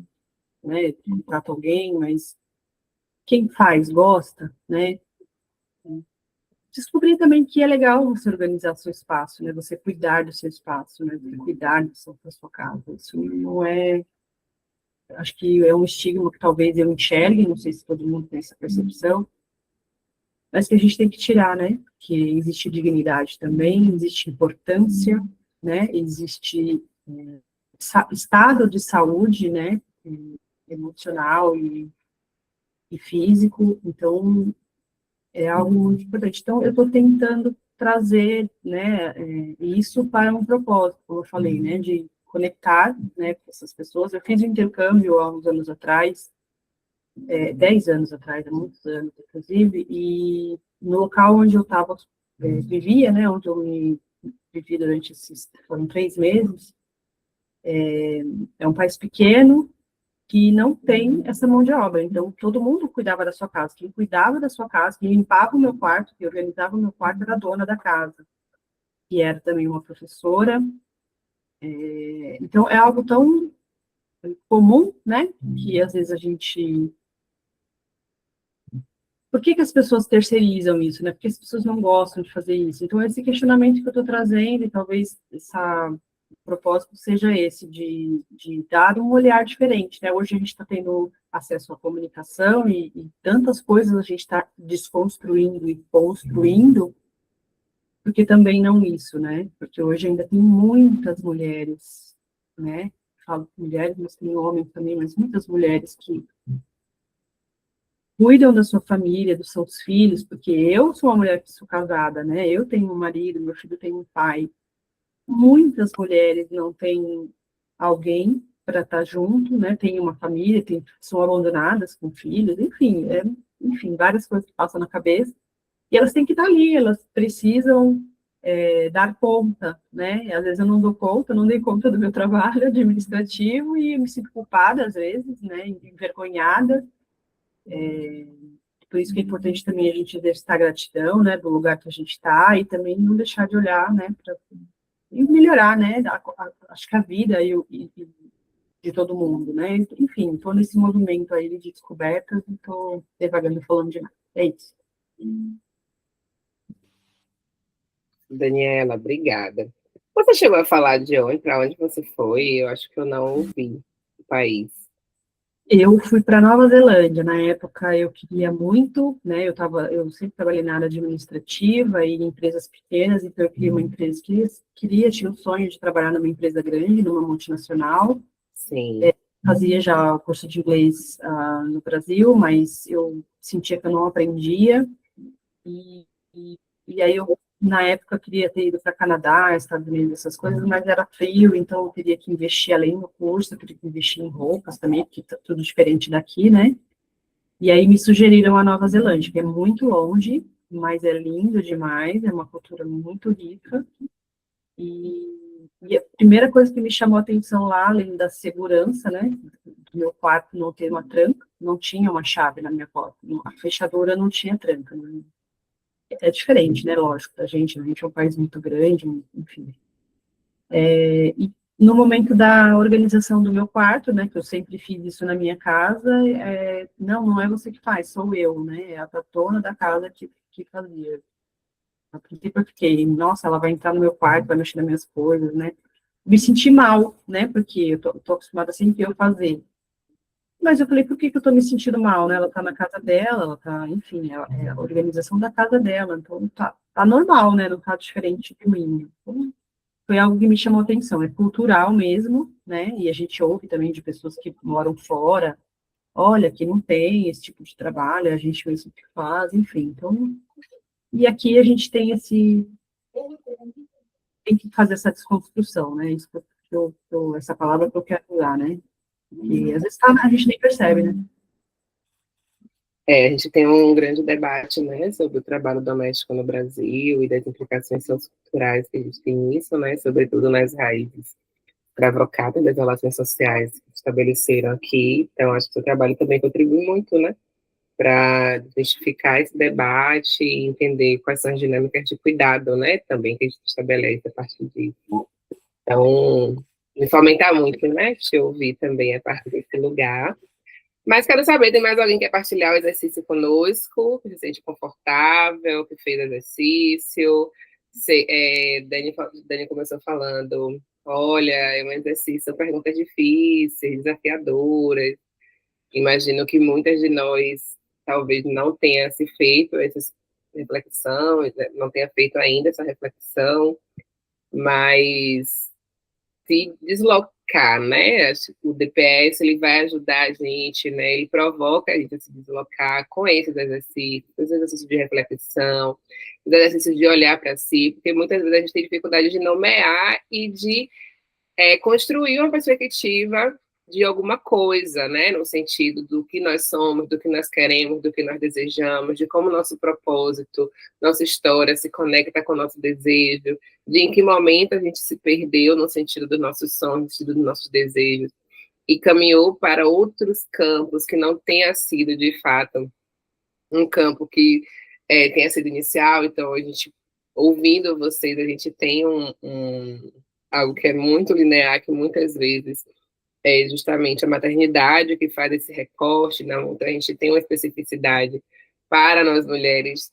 né, trato alguém, mas quem faz, gosta, né? Descobrir também que é legal você organizar seu espaço, né? Você cuidar do seu espaço, né? Você cuidar da sua casa. Isso não é... Acho que é um estigma que talvez eu enxergue, não sei se todo mundo tem essa percepção, mas que a gente tem que tirar, né? Que existe dignidade também, existe importância, né? Existe estado de saúde, né? Emocional e físico, então é algo muito importante. Então, eu estou tentando trazer, né, isso para um propósito, como eu falei, né, de conectar, né, com essas pessoas. Eu fiz um intercâmbio há uns anos atrás, 10 anos atrás, há muitos anos, inclusive, e no local onde eu vivia, né, onde eu vivi durante foram 3 meses, é um país pequeno, que não tem essa mão de obra. Então, todo mundo cuidava da sua casa. Quem cuidava da sua casa, quem limpava o meu quarto, quem organizava o meu quarto, era a dona da casa, que era também uma professora. Então, é algo tão comum, né, que às vezes a gente... Por que as pessoas terceirizam isso, né? Porque as pessoas não gostam de fazer isso. Então, esse questionamento que eu estou trazendo, e talvez o propósito seja esse, de dar um olhar diferente, né? Hoje a gente está tendo acesso à comunicação e tantas coisas a gente está desconstruindo e construindo, porque também não isso, né? Porque hoje ainda tem muitas mulheres, né? Falo mulheres, mas tem homens também, mas muitas mulheres que cuidam da sua família, dos seus filhos, porque eu sou uma mulher que sou casada, né? Eu tenho um marido, meu filho tem um pai. Muitas mulheres não têm alguém para estar junto, né? Tem uma família, são abandonadas com filhos, enfim, várias coisas que passam na cabeça. E elas têm que estar ali, elas precisam dar conta, né? Às vezes eu não dou conta, não dei conta do meu trabalho administrativo e me sinto culpada às vezes, né? Envergonhada. Por isso que é importante também a gente exercitar gratidão, né? Do lugar que a gente está e também não deixar de olhar, né? E melhorar, né, acho que a vida de todo mundo, né, enfim, estou nesse movimento aí de descobertas e estou devagando falando demais, é isso. Daniela, obrigada. Você chegou a falar de onde, para onde você foi? Eu acho que eu não ouvi o país. Eu fui para Nova Zelândia, na época eu queria muito, né, eu sempre trabalhei na área administrativa e em empresas pequenas, então eu queria uma empresa que tinha o sonho de trabalhar numa empresa grande, numa multinacional. Sim. Fazia já o curso de inglês no Brasil, mas eu sentia que eu não aprendia, e aí eu, na época, queria ter ido para Canadá, Estados Unidos, essas coisas, mas era frio, então eu teria que investir além do curso, eu teria que investir em roupas também, porque tá tudo diferente daqui, né? E aí me sugeriram a Nova Zelândia, que é muito longe, mas é lindo demais, é uma cultura muito rica. E a primeira coisa que me chamou a atenção lá, além da segurança, né, do meu quarto não ter uma tranca, não tinha uma chave na minha porta, a fechadura não tinha tranca, né? É diferente, né, lógico, a gente é um país muito grande, enfim. E no momento da organização do meu quarto, né, que eu sempre fiz isso na minha casa, não é você que faz, sou eu, né, é a dona da casa que fazia. A princípio eu fiquei, nossa, ela vai entrar no meu quarto, vai mexer nas minhas coisas, né, me senti mal, né, porque eu tô acostumada sempre eu fazer. Mas eu falei, por que eu tô me sentindo mal, né, ela tá na casa dela, ela tá, enfim, é a organização da casa dela, então tá normal, né, não tá diferente de mim. Então, foi algo que me chamou a atenção, é cultural mesmo, né, e a gente ouve também de pessoas que moram fora, olha, aqui não tem esse tipo de trabalho, a gente mesmo que faz, enfim, então, e aqui a gente tem tem que fazer essa desconstrução, né, isso essa palavra que eu quero usar, né, e às vezes a gente nem percebe, né. A gente tem um grande debate, né, sobre o trabalho doméstico no Brasil e das implicações socioculturais que a gente tem nisso, né, sobretudo nas raízes escravocadas das relações sociais que se estabeleceram aqui. Então, acho que o seu trabalho também contribui muito, né, para identificar esse debate e entender quais são as dinâmicas de cuidado, né, também que a gente estabelece a partir disso. Então, me fomenta muito, né, te ouvir também a partir desse lugar. Mas quero saber, tem mais alguém que quer partilhar o exercício conosco, que se sente confortável, que fez exercício? Dani começou falando, olha, é um exercício, perguntas difíceis, desafiadoras. Imagino que muitas de nós talvez não tenha se feito essa reflexão, não tenha feito ainda essa reflexão, mas se deslocar, né? Acho que o DPS ele vai ajudar a gente, né? Ele provoca a gente a se deslocar com esses exercícios de reflexão, os exercícios de olhar para si, porque muitas vezes a gente tem dificuldade de nomear e de construir uma perspectiva de alguma coisa, né? No sentido do que nós somos, do que nós queremos, do que nós desejamos, de como nosso propósito, nossa história se conecta com o nosso desejo, de em que momento a gente se perdeu no sentido dos nossos sonhos, no sentido dos nossos desejos, e caminhou para outros campos que não tenha sido, de fato, um campo que tenha sido inicial. Então, a gente, ouvindo vocês, a gente tem algo que é muito linear, que muitas vezes é justamente a maternidade que faz esse recorte, não? Então a gente tem uma especificidade para nós mulheres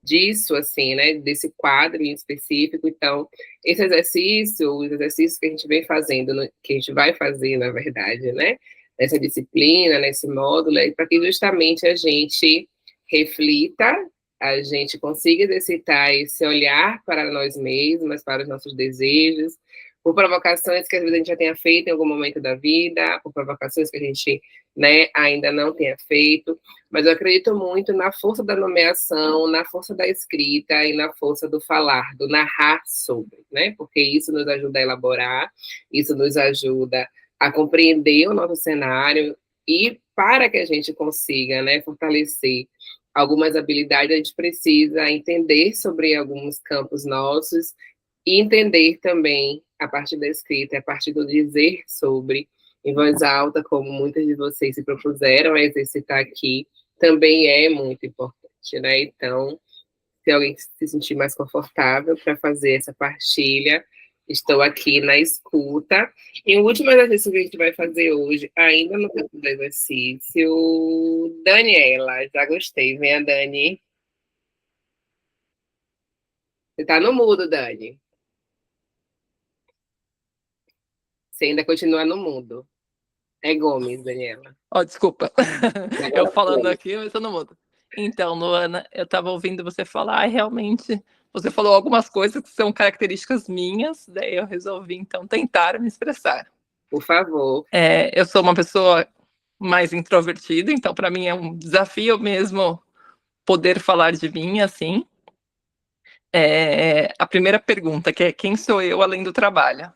disso, assim, né, desse quadro em específico. Então, os exercícios que a gente vem fazendo, que a gente vai fazer, na verdade, né, nessa disciplina, nesse módulo, é para que justamente a gente reflita, a gente consiga exercitar esse olhar para nós mesmas, para os nossos desejos, por provocações que às vezes a gente já tenha feito em algum momento da vida, por provocações que a gente, né, ainda não tenha feito, mas eu acredito muito na força da nomeação, na força da escrita e na força do falar, do narrar sobre, né, porque isso nos ajuda a elaborar, isso nos ajuda a compreender o nosso cenário, e para que a gente consiga, né, fortalecer algumas habilidades, a gente precisa entender sobre alguns campos nossos e entender também, a partir da escrita, a partir do dizer sobre, em voz alta, como muitas de vocês se propuseram a exercitar aqui, também é muito importante, né? Então, se alguém se sentir mais confortável para fazer essa partilha, estou aqui na escuta. E o último exercício que a gente vai fazer hoje, ainda no campo do exercício, Daniela, já gostei, venha, Dani. Você está no mudo, Dani. Você ainda continua no mundo. É Gomes, Daniela. Desculpa. Eu falando aqui, mas eu não mudo. Então, Luana, eu estava ouvindo você falar, e realmente você falou algumas coisas que são características minhas, daí eu resolvi, então, tentar me expressar. Por favor. Eu sou uma pessoa mais introvertida, então, para mim, é um desafio mesmo poder falar de mim, assim. A primeira pergunta, que é quem sou eu além do trabalho?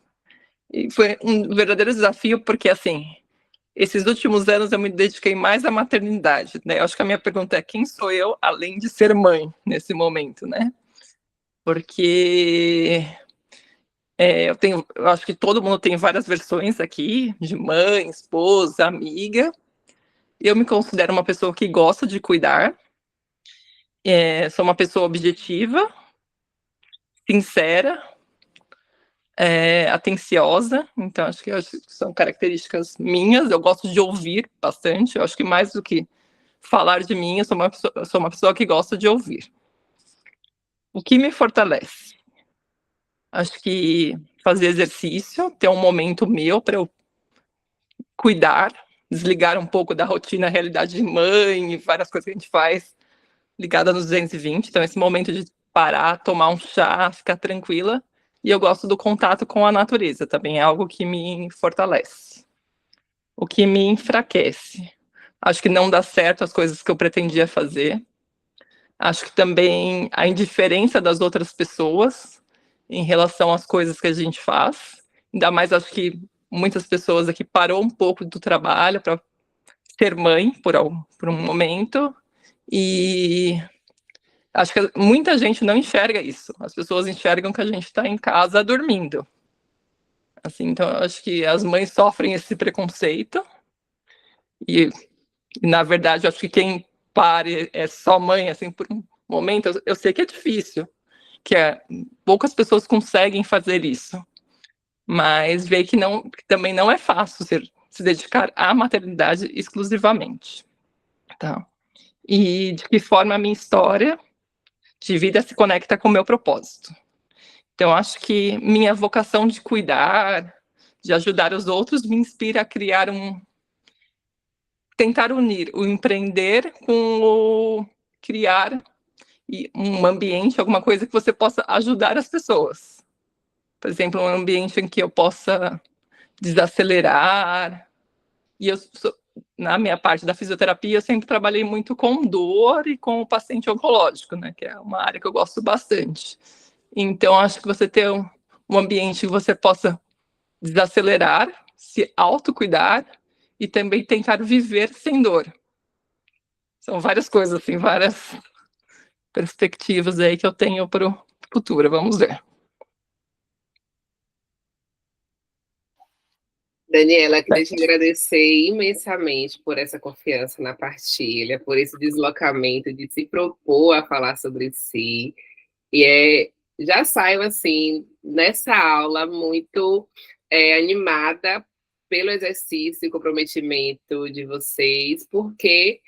E foi um verdadeiro desafio, porque, assim, esses últimos anos eu me dediquei mais à maternidade, né? Eu acho que a minha pergunta é quem sou eu, além de ser mãe, nesse momento, né? Porque Eu acho que todo mundo tem várias versões aqui, de mãe, esposa, amiga. Eu me considero uma pessoa que gosta de cuidar. Sou uma pessoa objetiva, sincera, atenciosa. Então, acho que são características minhas. Eu gosto de ouvir bastante. Eu acho que mais do que falar de mim, eu sou uma pessoa que gosta de ouvir. O que me fortalece? Acho que fazer exercício, ter um momento meu para eu cuidar, desligar um pouco da rotina, realidade de mãe, e várias coisas que a gente faz ligada nos 220. Então, esse momento de parar, tomar um chá, ficar tranquila. E eu gosto do contato com a natureza, também é algo que me fortalece. O que me enfraquece? Acho que não dá certo as coisas que eu pretendia fazer. Acho que também a indiferença das outras pessoas em relação às coisas que a gente faz. Ainda mais, acho que muitas pessoas aqui parou um pouco do trabalho para ser mãe por um momento. E acho que muita gente não enxerga isso. As pessoas enxergam que a gente está em casa dormindo. Assim, então, acho que as mães sofrem esse preconceito. E na verdade, acho que quem pare é só mãe, assim, por um momento. Eu sei que é difícil, que poucas pessoas conseguem fazer isso. Mas ver que também não é fácil se dedicar à maternidade exclusivamente. Tá? E de que forma a minha história de vida se conecta com o meu propósito. Então, acho que minha vocação de cuidar, de ajudar os outros, me inspira a criar tentar unir o empreender com o criar um ambiente, alguma coisa que você possa ajudar as pessoas. Por exemplo, um ambiente em que eu possa desacelerar. E na minha parte da fisioterapia, eu sempre trabalhei muito com dor e com o paciente oncológico, né, que é uma área que eu gosto bastante. Então, acho que você ter um ambiente que você possa desacelerar, se autocuidar e também tentar viver sem dor. São várias coisas, assim, várias perspectivas aí que eu tenho para o futuro. Vamos ver. Daniela, queria te agradecer imensamente por essa confiança na partilha, por esse deslocamento de se propor a falar sobre si. E já saio, assim, nessa aula muito animada pelo exercício e comprometimento de vocês, porque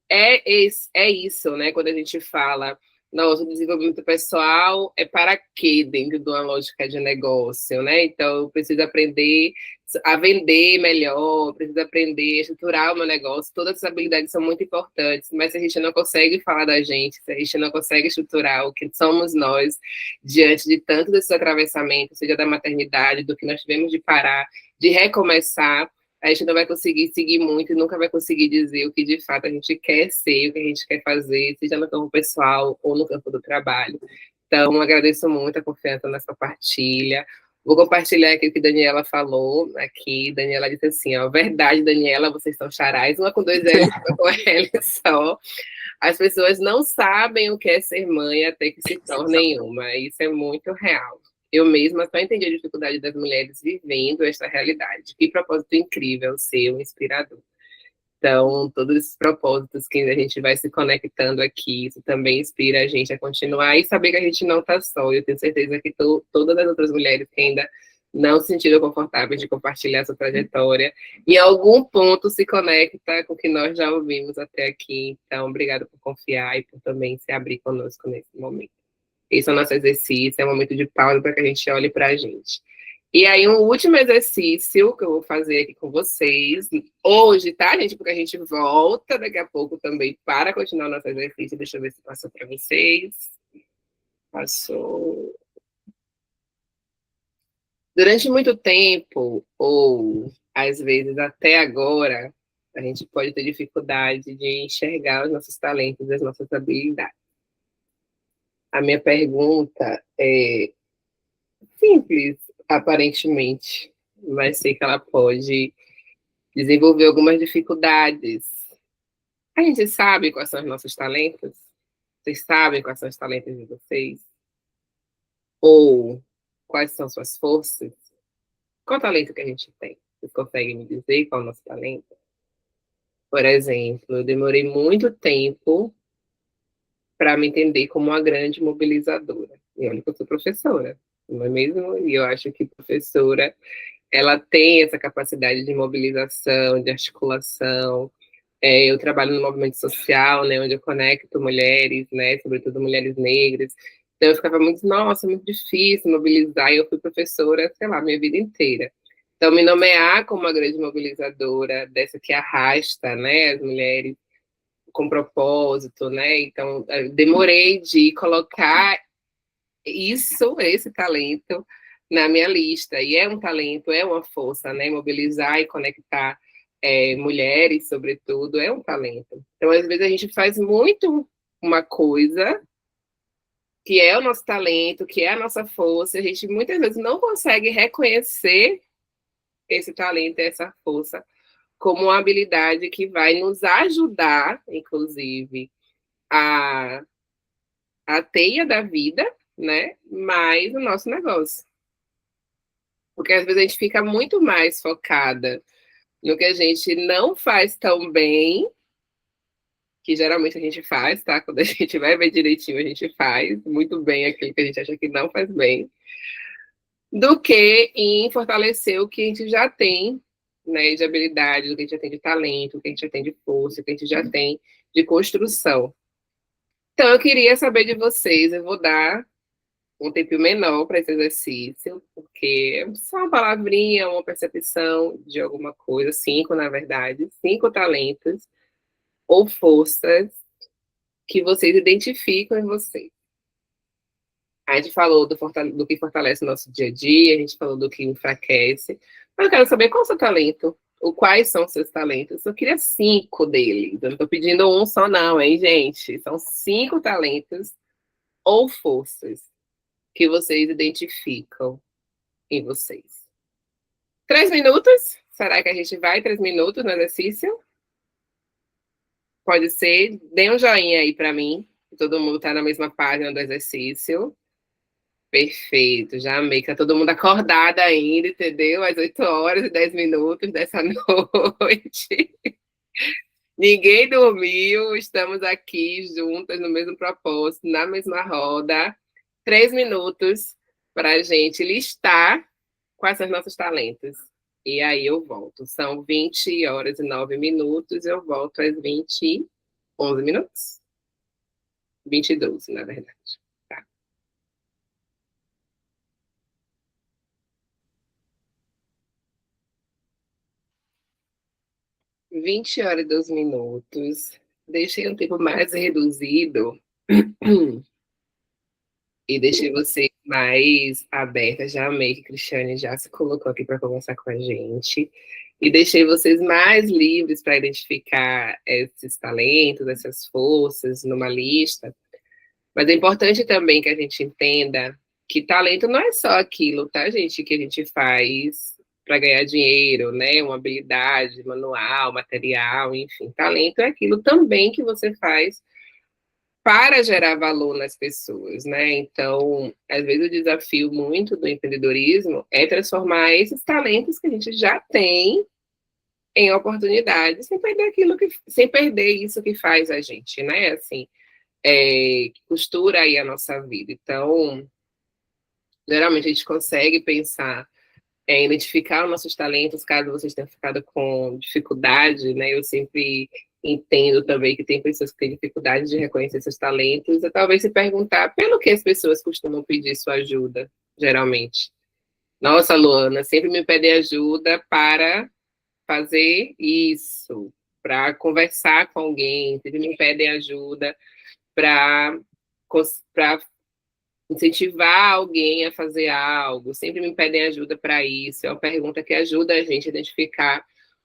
é isso, né? Quando a gente fala, nossa, o desenvolvimento pessoal é para quê dentro de uma lógica de negócio, né? Então, eu preciso aprender a vender melhor, preciso aprender a estruturar o meu negócio. Todas essas habilidades são muito importantes, mas se a gente não consegue falar da gente, se a gente não consegue estruturar o que somos nós diante de tantos desses atravessamentos, seja da maternidade, do que nós tivemos de parar, de recomeçar, a gente não vai conseguir seguir muito e nunca vai conseguir dizer o que de fato a gente quer ser, o que a gente quer fazer, seja no campo pessoal ou no campo do trabalho. Então, agradeço muito a confiança nessa partilha. Vou compartilhar aqui o que a Daniela falou aqui. Daniela disse assim, ó, verdade, Daniela, vocês são charais, uma com 2 L, uma com L só. As pessoas não sabem o que é ser mãe até que se tornem uma. Isso é muito real. Eu mesma só entendi a dificuldade das mulheres vivendo esta realidade. Que propósito incrível ser um inspirador. Então, todos esses propósitos que a gente vai se conectando aqui, isso também inspira a gente a continuar e saber que a gente não está só. Eu tenho certeza que todas as outras mulheres que ainda não se sentiram confortáveis de compartilhar sua trajetória, em algum ponto se conecta com o que nós já ouvimos até aqui. Então, obrigada por confiar e por também se abrir conosco nesse momento. Esse é o nosso exercício, é um momento de pausa para que a gente olhe para a gente. E aí, um último exercício que eu vou fazer aqui com vocês, hoje, tá, gente? Porque a gente volta daqui a pouco também para continuar o nosso exercício. Deixa eu ver se passou para vocês. Passou. Durante muito tempo, ou às vezes até agora, a gente pode ter dificuldade de enxergar os nossos talentos e as nossas habilidades. A minha pergunta é simples, aparentemente, mas sei que ela pode desenvolver algumas dificuldades. A gente sabe quais são os nossos talentos? Vocês sabem quais são os talentos de vocês? Ou quais são suas forças, qual talento que a gente tem? Vocês conseguem me dizer qual é o nosso talento? Por exemplo, eu demorei muito tempo para me entender como uma grande mobilizadora. E olha que eu sou professora, não é mesmo? E eu acho que professora, ela tem essa capacidade de mobilização, de articulação. Eu trabalho no movimento social, né, onde eu conecto mulheres, né, sobretudo mulheres negras. Então eu ficava muito, nossa, muito difícil mobilizar, e eu fui professora, sei lá, minha vida inteira. Então me nomear como uma grande mobilizadora, dessa que arrasta, né, as mulheres com propósito, né? Então, eu demorei de colocar esse talento na minha lista. E é um talento, é uma força, né? Mobilizar e conectar mulheres, sobretudo, é um talento. Então, às vezes, a gente faz muito uma coisa que é o nosso talento, que é a nossa força, a gente muitas vezes não consegue reconhecer esse talento, essa força, como uma habilidade que vai nos ajudar, inclusive, a teia da vida, né? Mais o nosso negócio. Porque às vezes a gente fica muito mais focada no que a gente não faz tão bem, que geralmente a gente faz, tá? Quando a gente vai ver direitinho, a gente faz muito bem aquilo que a gente acha que não faz bem, do que em fortalecer o que a gente já tem, né, de habilidade, o que a gente já tem de talento, o que a gente já tem de força, o que a gente já tem de construção. Então, eu queria saber de vocês, eu vou dar um tempinho menor para esse exercício, porque é só uma palavrinha, uma percepção de alguma coisa, 5, na verdade, 5 talentos ou forças que vocês identificam em vocês. A gente falou do que fortalece o nosso dia a dia, a gente falou do que enfraquece, mas eu quero saber qual é o seu talento, ou quais são os seus talentos. Eu queria 5 deles, eu não estou pedindo um só não, hein, gente? São 5 talentos ou forças que vocês identificam em vocês. 3 minutos? Será que a gente vai 3 minutos no exercício? Pode ser. Dê um joinha aí para mim. Todo mundo está na mesma página do exercício. Perfeito, já amei. Que tá todo mundo acordado ainda, entendeu? Às 8 horas e 10 minutos dessa noite. Ninguém dormiu, estamos aqui juntas no mesmo propósito, na mesma roda. 3 minutos para a gente listar quais são os nossos talentos. E aí eu volto. São 20 horas e 9 minutos, eu volto às 11 minutos. 20 e 12, na verdade. Tá. Tá. 20 horas e 12 minutos. Deixei um tempo mais reduzido e deixei você mais aberta. Já amei que a Cristiane já se colocou aqui para conversar com a gente. E deixei vocês mais livres para identificar esses talentos, essas forças numa lista. Mas é importante também que a gente entenda que talento não é só aquilo, tá, gente, que a gente faz para ganhar dinheiro, né? Uma habilidade manual, material, enfim. Talento é aquilo também que você faz para gerar valor nas pessoas, né? Então, às vezes o desafio muito do empreendedorismo é transformar esses talentos que a gente já tem em oportunidades, sem perder isso que faz a gente, né? Assim, que costura aí a nossa vida. Então, geralmente a gente consegue pensar identificar os nossos talentos, caso vocês tenham ficado com dificuldade, né? Eu sempre entendo também que tem pessoas que têm dificuldade de reconhecer seus talentos, e talvez se perguntar pelo que as pessoas costumam pedir sua ajuda, geralmente. Nossa, Luana, sempre me pedem ajuda para fazer isso, para conversar com alguém, sempre me pedem ajuda para incentivar alguém a fazer algo, sempre me pedem ajuda para isso. É uma pergunta que ajuda a gente a identificar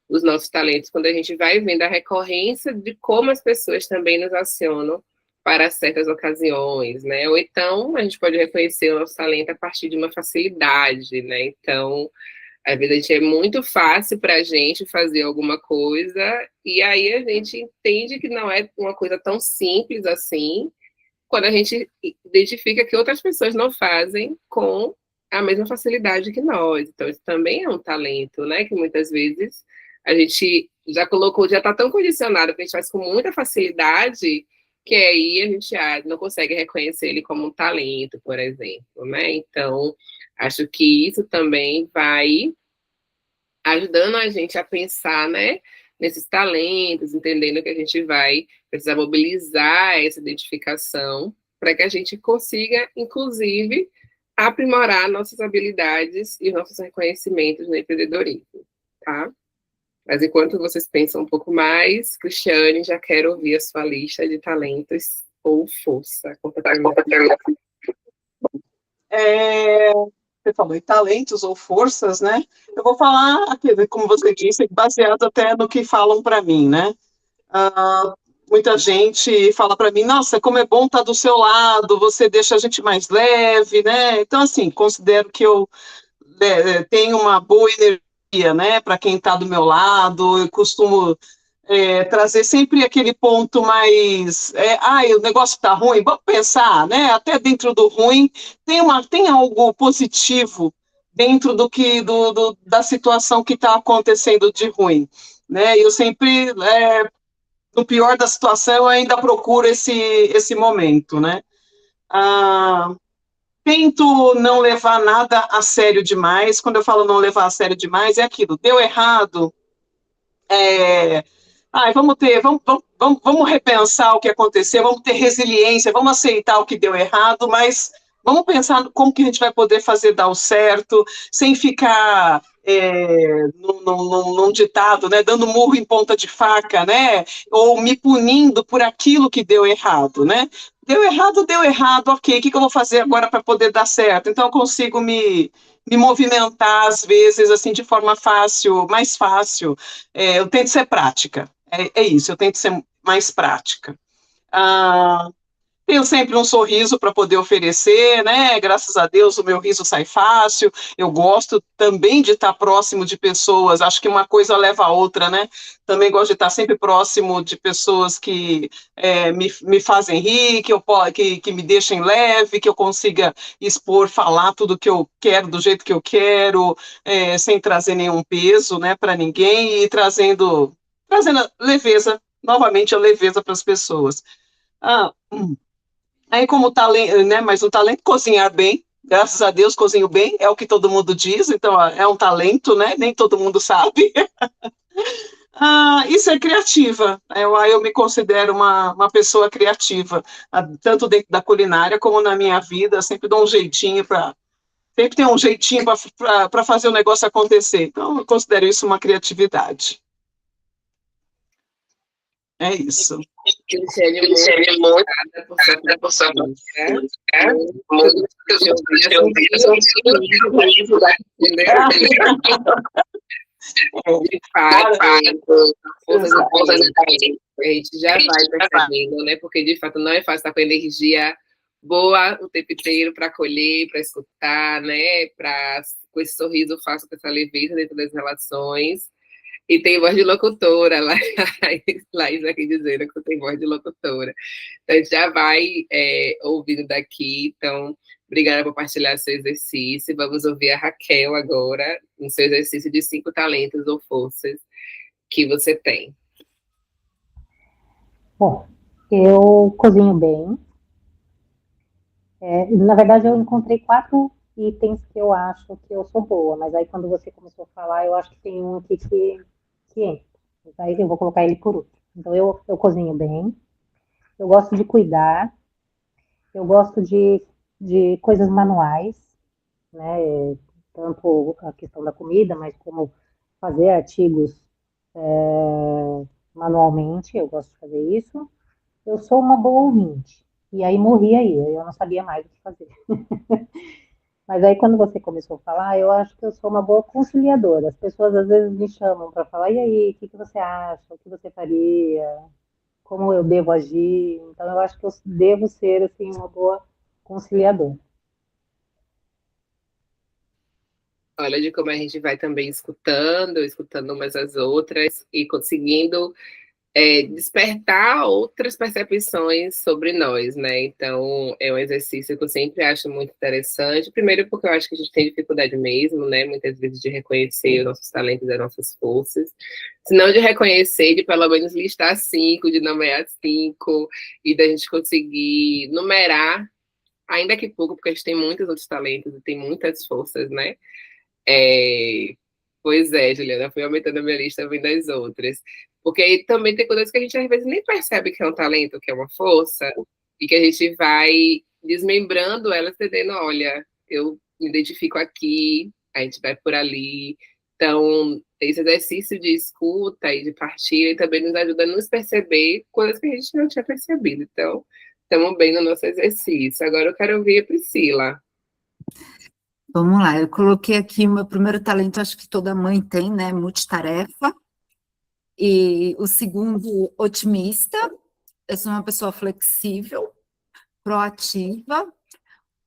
os nossos talentos, quando a gente vai vendo a recorrência de como as pessoas também nos acionam para certas ocasiões, né? Ou então a gente pode reconhecer o nosso talento a partir de uma facilidade, né? Então, às vezes é muito fácil para a gente fazer alguma coisa, e aí a gente entende que não é uma coisa tão simples assim, quando a gente identifica que outras pessoas não fazem com a mesma facilidade que nós. Então, isso também é um talento, né? Que muitas vezes a gente já colocou, já está tão condicionado que a gente faz com muita facilidade que aí a gente não consegue reconhecer ele como um talento, por exemplo, né? Então, acho que isso também vai ajudando a gente a pensar, né, nesses talentos, entendendo que a gente vai precisar mobilizar essa identificação para que a gente consiga, inclusive, aprimorar nossas habilidades e nossos reconhecimentos no empreendedorismo, tá? Mas enquanto vocês pensam um pouco mais, Cristiane, já quero ouvir a sua lista de talentos ou força. Você falou em talentos ou forças, né? Eu vou falar, aqui, como você disse, baseado até no que falam para mim, né? Muita gente fala para mim, nossa, como é bom estar do seu lado, você deixa a gente mais leve, né? Então, assim, considero que eu tenho uma boa energia, né? Para quem está do meu lado, eu costumo trazer sempre aquele ponto mais, o negócio está ruim, vamos pensar, né? Até dentro do ruim tem algo positivo dentro da situação que está acontecendo de ruim, né? Eu sempre, no pior da situação, eu ainda procuro esse momento, né? Tento não levar nada a sério demais. Quando eu falo não levar a sério demais, é aquilo, deu errado, vamos repensar o que aconteceu, vamos ter resiliência, vamos aceitar o que deu errado, mas vamos pensar como que a gente vai poder fazer dar o certo, sem ficar num ditado, né, dando murro em ponta de faca, né, ou me punindo por aquilo que deu errado, né? Deu errado, ok, o que eu vou fazer agora para poder dar certo? Então eu consigo me movimentar, às vezes, assim, de forma fácil, mais fácil. Eu tento ser prática, é isso, eu tento ser mais prática. Tenho sempre um sorriso para poder oferecer, né? Graças a Deus o meu riso sai fácil. Eu gosto também de estar próximo de pessoas, acho que uma coisa leva a outra, né? Também gosto de estar sempre próximo de pessoas que me fazem rir, que me deixem leve, que eu consiga expor, falar tudo que eu quero, do jeito que eu quero, sem trazer nenhum peso, né, para ninguém, e trazendo leveza, novamente a leveza para as pessoas. Aí, como talento, né? Mas o talento cozinhar bem, graças a Deus cozinho bem, é o que todo mundo diz, então é um talento, né? Nem todo mundo sabe. E ser criativa. Eu me considero uma pessoa criativa, tanto dentro da culinária como na minha vida, sempre dou um jeitinho sempre tem um jeitinho para fazer o negócio acontecer. Então, eu considero isso uma criatividade. É isso. Cristiane, muito obrigada por sua de fato, a gente já vai percebendo, né? Porque de fato não é fácil estar com energia boa o tempo inteiro para acolher, para escutar, né? Com esse sorriso fácil, com essa leveza dentro das relações. E tem voz de locutora, Laís aqui dizendo que tem voz de locutora. Então, a gente já vai ouvindo daqui. Então, obrigada por partilhar seu exercício. Vamos ouvir a Raquel agora, no seu exercício de 5 talentos ou forças que você tem. Bom, eu cozinho bem. Na verdade, eu encontrei 4 itens que eu acho que eu sou boa, mas aí quando você começou a falar, eu acho que tem um aqui que entra. Aí eu vou colocar ele por último. Então, eu cozinho bem, eu gosto de cuidar, eu gosto de coisas manuais, né? Tanto a questão da comida, mas como fazer artigos manualmente, eu gosto de fazer isso. Eu sou uma boa ouvinte. E aí morri aí, eu não sabia mais o que fazer. Mas aí quando você começou a falar, eu acho que eu sou uma boa conciliadora. As pessoas às vezes me chamam para falar, e aí, o que você acha? O que você faria? Como eu devo agir? Então eu acho que eu devo ser assim uma boa conciliadora. Olha de como a gente vai também escutando umas às outras e conseguindo despertar outras percepções sobre nós, né? Então, é um exercício que eu sempre acho muito interessante. Primeiro, porque eu acho que a gente tem dificuldade mesmo, né? Muitas vezes de reconhecer os nossos talentos e as nossas forças. Se não de reconhecer, de pelo menos listar 5, de nomear 5, e da gente conseguir numerar, ainda que pouco, porque a gente tem muitos outros talentos e tem muitas forças, né? Pois é, Juliana, fui aumentando a minha lista, vem das outras. Porque aí também tem coisas que a gente às vezes nem percebe que é um talento, que é uma força, e que a gente vai desmembrando elas, entendendo, olha, eu me identifico aqui, a gente vai por ali. Então, esse exercício de escuta e de partilha também nos ajuda a nos perceber coisas que a gente não tinha percebido. Então, estamos bem no nosso exercício. Agora eu quero ouvir a Priscila. Vamos lá, eu coloquei aqui o meu primeiro talento, acho que toda mãe tem, né? Multitarefa. E o segundo, otimista. Eu sou uma pessoa flexível, proativa,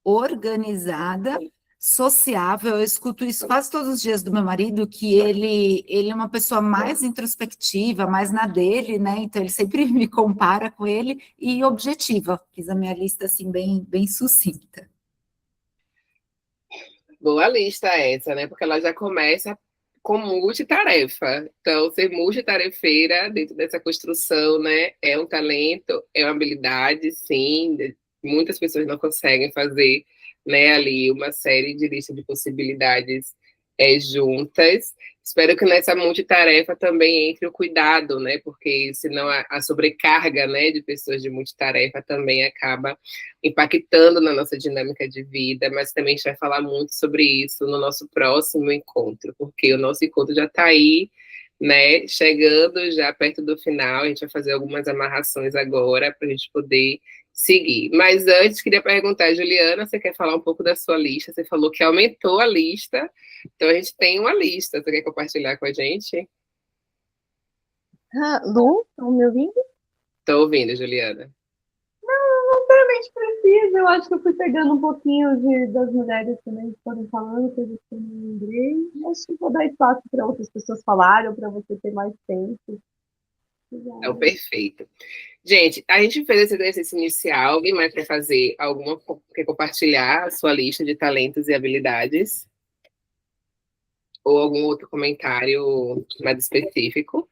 organizada, sociável. Eu escuto isso quase todos os dias do meu marido, que ele é uma pessoa mais introspectiva, mais na dele, né? Então ele sempre me compara com ele, e objetiva. Fiz a minha lista assim bem sucinta. Boa lista essa, né? Porque ela já começa com multitarefa. Então, ser multitarefeira dentro dessa construção, né? É um talento, é uma habilidade, sim. Muitas pessoas não conseguem fazer, né, ali uma série de lista de possibilidades juntas. Espero que nessa multitarefa também entre o cuidado, né? Porque senão a sobrecarga, né, de pessoas de multitarefa também acaba impactando na nossa dinâmica de vida, mas também a gente vai falar muito sobre isso no nosso próximo encontro, porque o nosso encontro já está aí, né, chegando já perto do final. A gente vai fazer algumas amarrações agora para a gente poder seguir. Mas antes, queria perguntar, Juliana, você quer falar um pouco da sua lista? Você falou que aumentou a lista, então a gente tem uma lista. Você quer compartilhar com a gente? Lu, estão me ouvindo? Estou ouvindo, Juliana. Não necessariamente precisa, eu acho que eu fui pegando um pouquinho das mulheres também que foram falando, coisas que eu não lembrei. Acho que vou dar espaço para outras pessoas falarem, ou para você ter mais tempo. Então, perfeito. Gente, a gente fez esse exercício inicial. Alguém mais quer fazer alguma, quer compartilhar a sua lista de talentos e habilidades? Ou algum outro comentário mais específico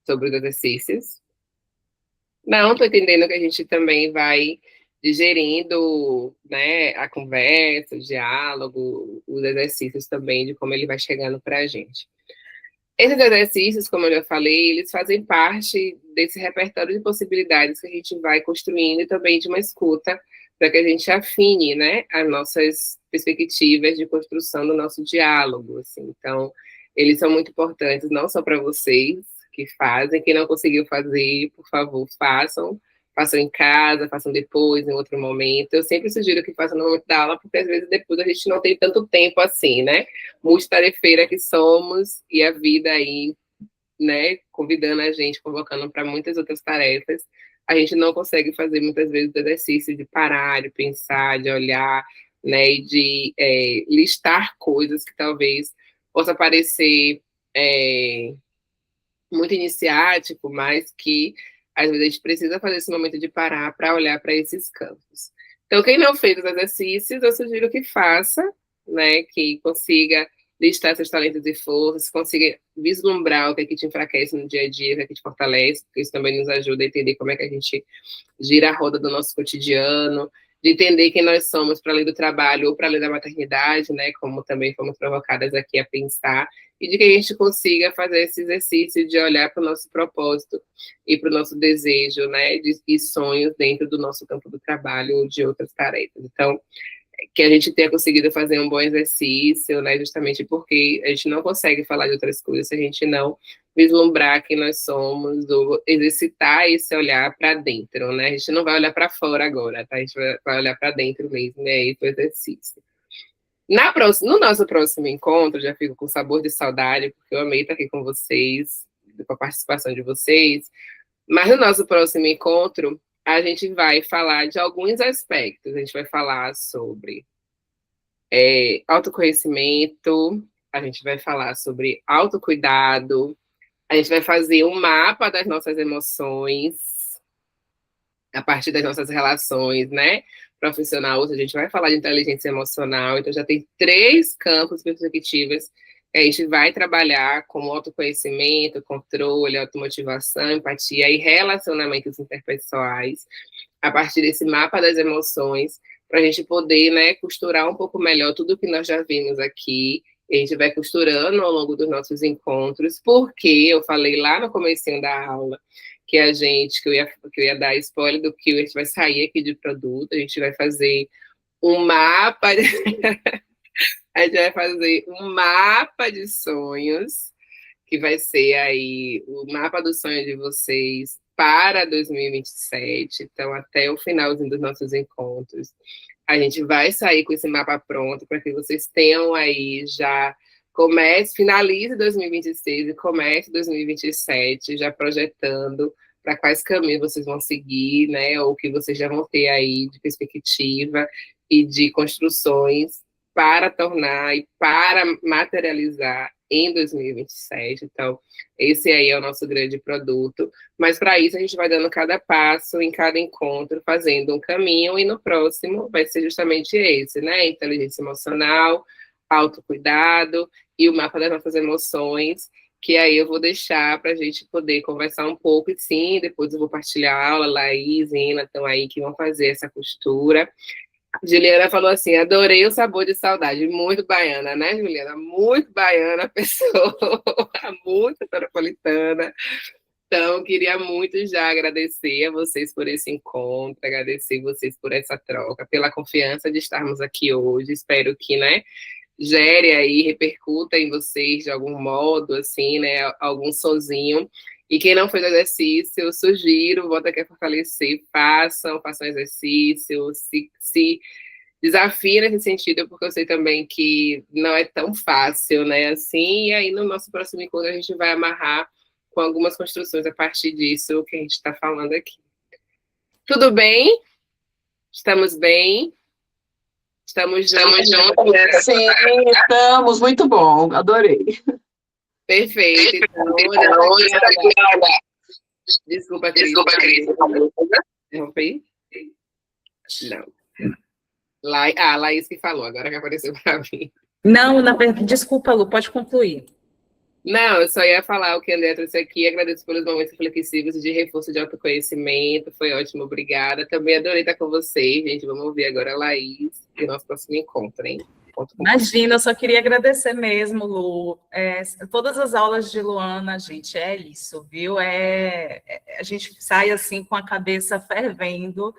sobre os exercícios? Não, estou entendendo que a gente também vai digerindo, né, a conversa, o diálogo, os exercícios também, de como ele vai chegando para a gente. Esses exercícios, como eu já falei, eles fazem parte desse repertório de possibilidades que a gente vai construindo, e também de uma escuta, para que a gente afine, né, as nossas perspectivas de construção do nosso diálogo, assim. Então, eles são muito importantes, não só para vocês que fazem, quem não conseguiu fazer, por favor, façam em casa, façam depois, em outro momento. Eu sempre sugiro que façam no momento da aula, porque às vezes depois a gente não tem tanto tempo assim, né? Multitarefeira que somos, e a vida aí, né, convidando a gente, convocando para muitas outras tarefas, a gente não consegue fazer muitas vezes o exercício de parar, de pensar, de olhar, né, e de listar coisas que talvez possa parecer muito iniciático, mas que às vezes a gente precisa fazer esse momento de parar para olhar para esses campos. Então, quem não fez os exercícios, eu sugiro que faça, né, que consiga listar seus talentos e forças, consiga vislumbrar o que é que te enfraquece no dia a dia, o que é que te fortalece, porque isso também nos ajuda a entender como é que a gente gira a roda do nosso cotidiano, de entender quem nós somos para além do trabalho ou para além da maternidade, né, como também fomos provocadas aqui a pensar, e de que a gente consiga fazer esse exercício de olhar para o nosso propósito e para o nosso desejo, né, e sonhos dentro do nosso campo do trabalho ou de outras tarefas. Então, que a gente tenha conseguido fazer um bom exercício, né, justamente porque a gente não consegue falar de outras coisas se a gente não vislumbrar quem nós somos, ou exercitar esse olhar para dentro, né? A gente não vai olhar para fora agora, tá? A gente vai olhar para dentro mesmo, e aí foi o exercício. No nosso próximo encontro, já fico com sabor de saudade, porque eu amei estar aqui com vocês, com a participação de vocês, mas no nosso próximo encontro, a gente vai falar de alguns aspectos. A gente vai falar sobre autoconhecimento, a gente vai falar sobre autocuidado, a A gente vai fazer um mapa das nossas emoções, a partir das nossas relações, né? Profissional, a gente vai falar de inteligência emocional, então já tem 3 campos perspectivas que a gente vai trabalhar, como autoconhecimento, controle, automotivação, empatia e relacionamentos interpessoais, a partir desse mapa das emoções, para a gente poder, né, costurar um pouco melhor tudo que nós já vimos aqui. A gente vai costurando ao longo dos nossos encontros, porque eu falei lá no comecinho da aula que eu ia dar spoiler do que a gente vai sair aqui de produto, a gente vai fazer um mapa, a gente vai fazer um mapa de sonhos, que vai ser aí o mapa do sonho de vocês para 2027, então até o finalzinho dos nossos encontros. A gente vai sair com esse mapa pronto para que vocês tenham aí já finalize 2026 e comece 2027 já projetando para quais caminhos vocês vão seguir, né, ou que vocês já vão ter aí de perspectiva e de construções para tornar e para materializar em 2027. Então, esse aí é o nosso grande produto, mas para isso a gente vai dando cada passo em cada encontro, fazendo um caminho, e no próximo vai ser justamente esse, né, inteligência emocional, autocuidado e o mapa das nossas emoções, que aí eu vou deixar para a gente poder conversar um pouco, e sim, depois eu vou partilhar a aula, Laís e Ina estão aí que vão fazer essa costura. Juliana falou assim, adorei o sabor de saudade, muito baiana, né, Juliana? Muito baiana a pessoa, muito metropolitana. Então, queria muito já agradecer a vocês por esse encontro, agradecer vocês por essa troca, pela confiança de estarmos aqui hoje. Espero que, né, gere aí, repercuta em vocês de algum modo, assim, né, algum sonzinho. E quem não fez exercício, eu sugiro, volta aqui a fortalecer, façam exercício, se desafiem nesse sentido, porque eu sei também que não é tão fácil, né, assim, e aí no nosso próximo encontro a gente vai amarrar com algumas construções a partir disso que a gente está falando aqui. Tudo bem? Estamos bem? Estamos juntos? Sim, estamos, muito bom, adorei. Perfeito. Então, desculpa, Cris. Interrompi? Não. Laís que falou, agora que apareceu para mim. Não, na verdade, desculpa, Lu, pode concluir. Não, eu só ia falar o que a Andrea trouxe aqui, agradeço pelos momentos reflexivos e de reforço de autoconhecimento, foi ótimo, obrigada. Também adorei estar com vocês, gente, vamos ouvir agora a Laís e o nosso próximo encontro, hein? Imagina, eu só queria agradecer mesmo, Lu. Todas as aulas de Luana, gente, é isso, viu? A gente sai assim com a cabeça fervendo,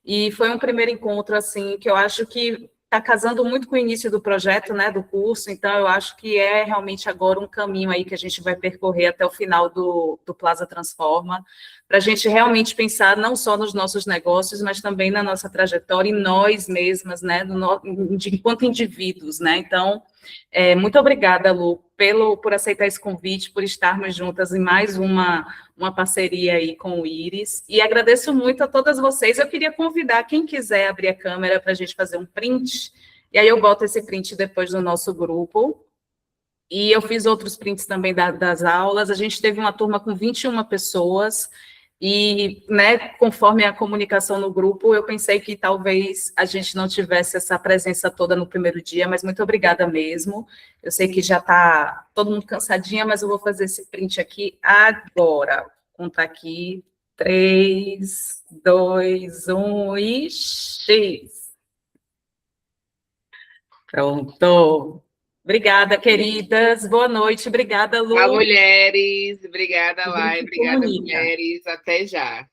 e foi um primeiro encontro assim que eu acho que está casando muito com o início do projeto, né, do curso, então eu acho que é realmente agora um caminho aí que a gente vai percorrer até o final do Plaza Transforma, para a gente realmente pensar não só nos nossos negócios, mas também na nossa trajetória e nós mesmas, né, enquanto indivíduos, né, então, muito obrigada, Lu, por aceitar esse convite, por estarmos juntas em mais uma parceria aí com o Iris, e agradeço muito a todas vocês. Eu queria convidar quem quiser abrir a câmera para a gente fazer um print, e aí eu boto esse print depois no nosso grupo, e eu fiz outros prints também das aulas. A gente teve uma turma com 21 pessoas, e, né, conforme a comunicação no grupo, eu pensei que talvez a gente não tivesse essa presença toda no primeiro dia, mas muito obrigada mesmo. Eu sei que já está todo mundo cansadinha, mas eu vou fazer esse print aqui agora. Vou contar aqui, 3, 2, 1 e X. Pronto. Obrigada, queridas. Boa noite. Obrigada, Lu. Mulheres. Obrigada, Lai. Obrigada, mulheres. Até já.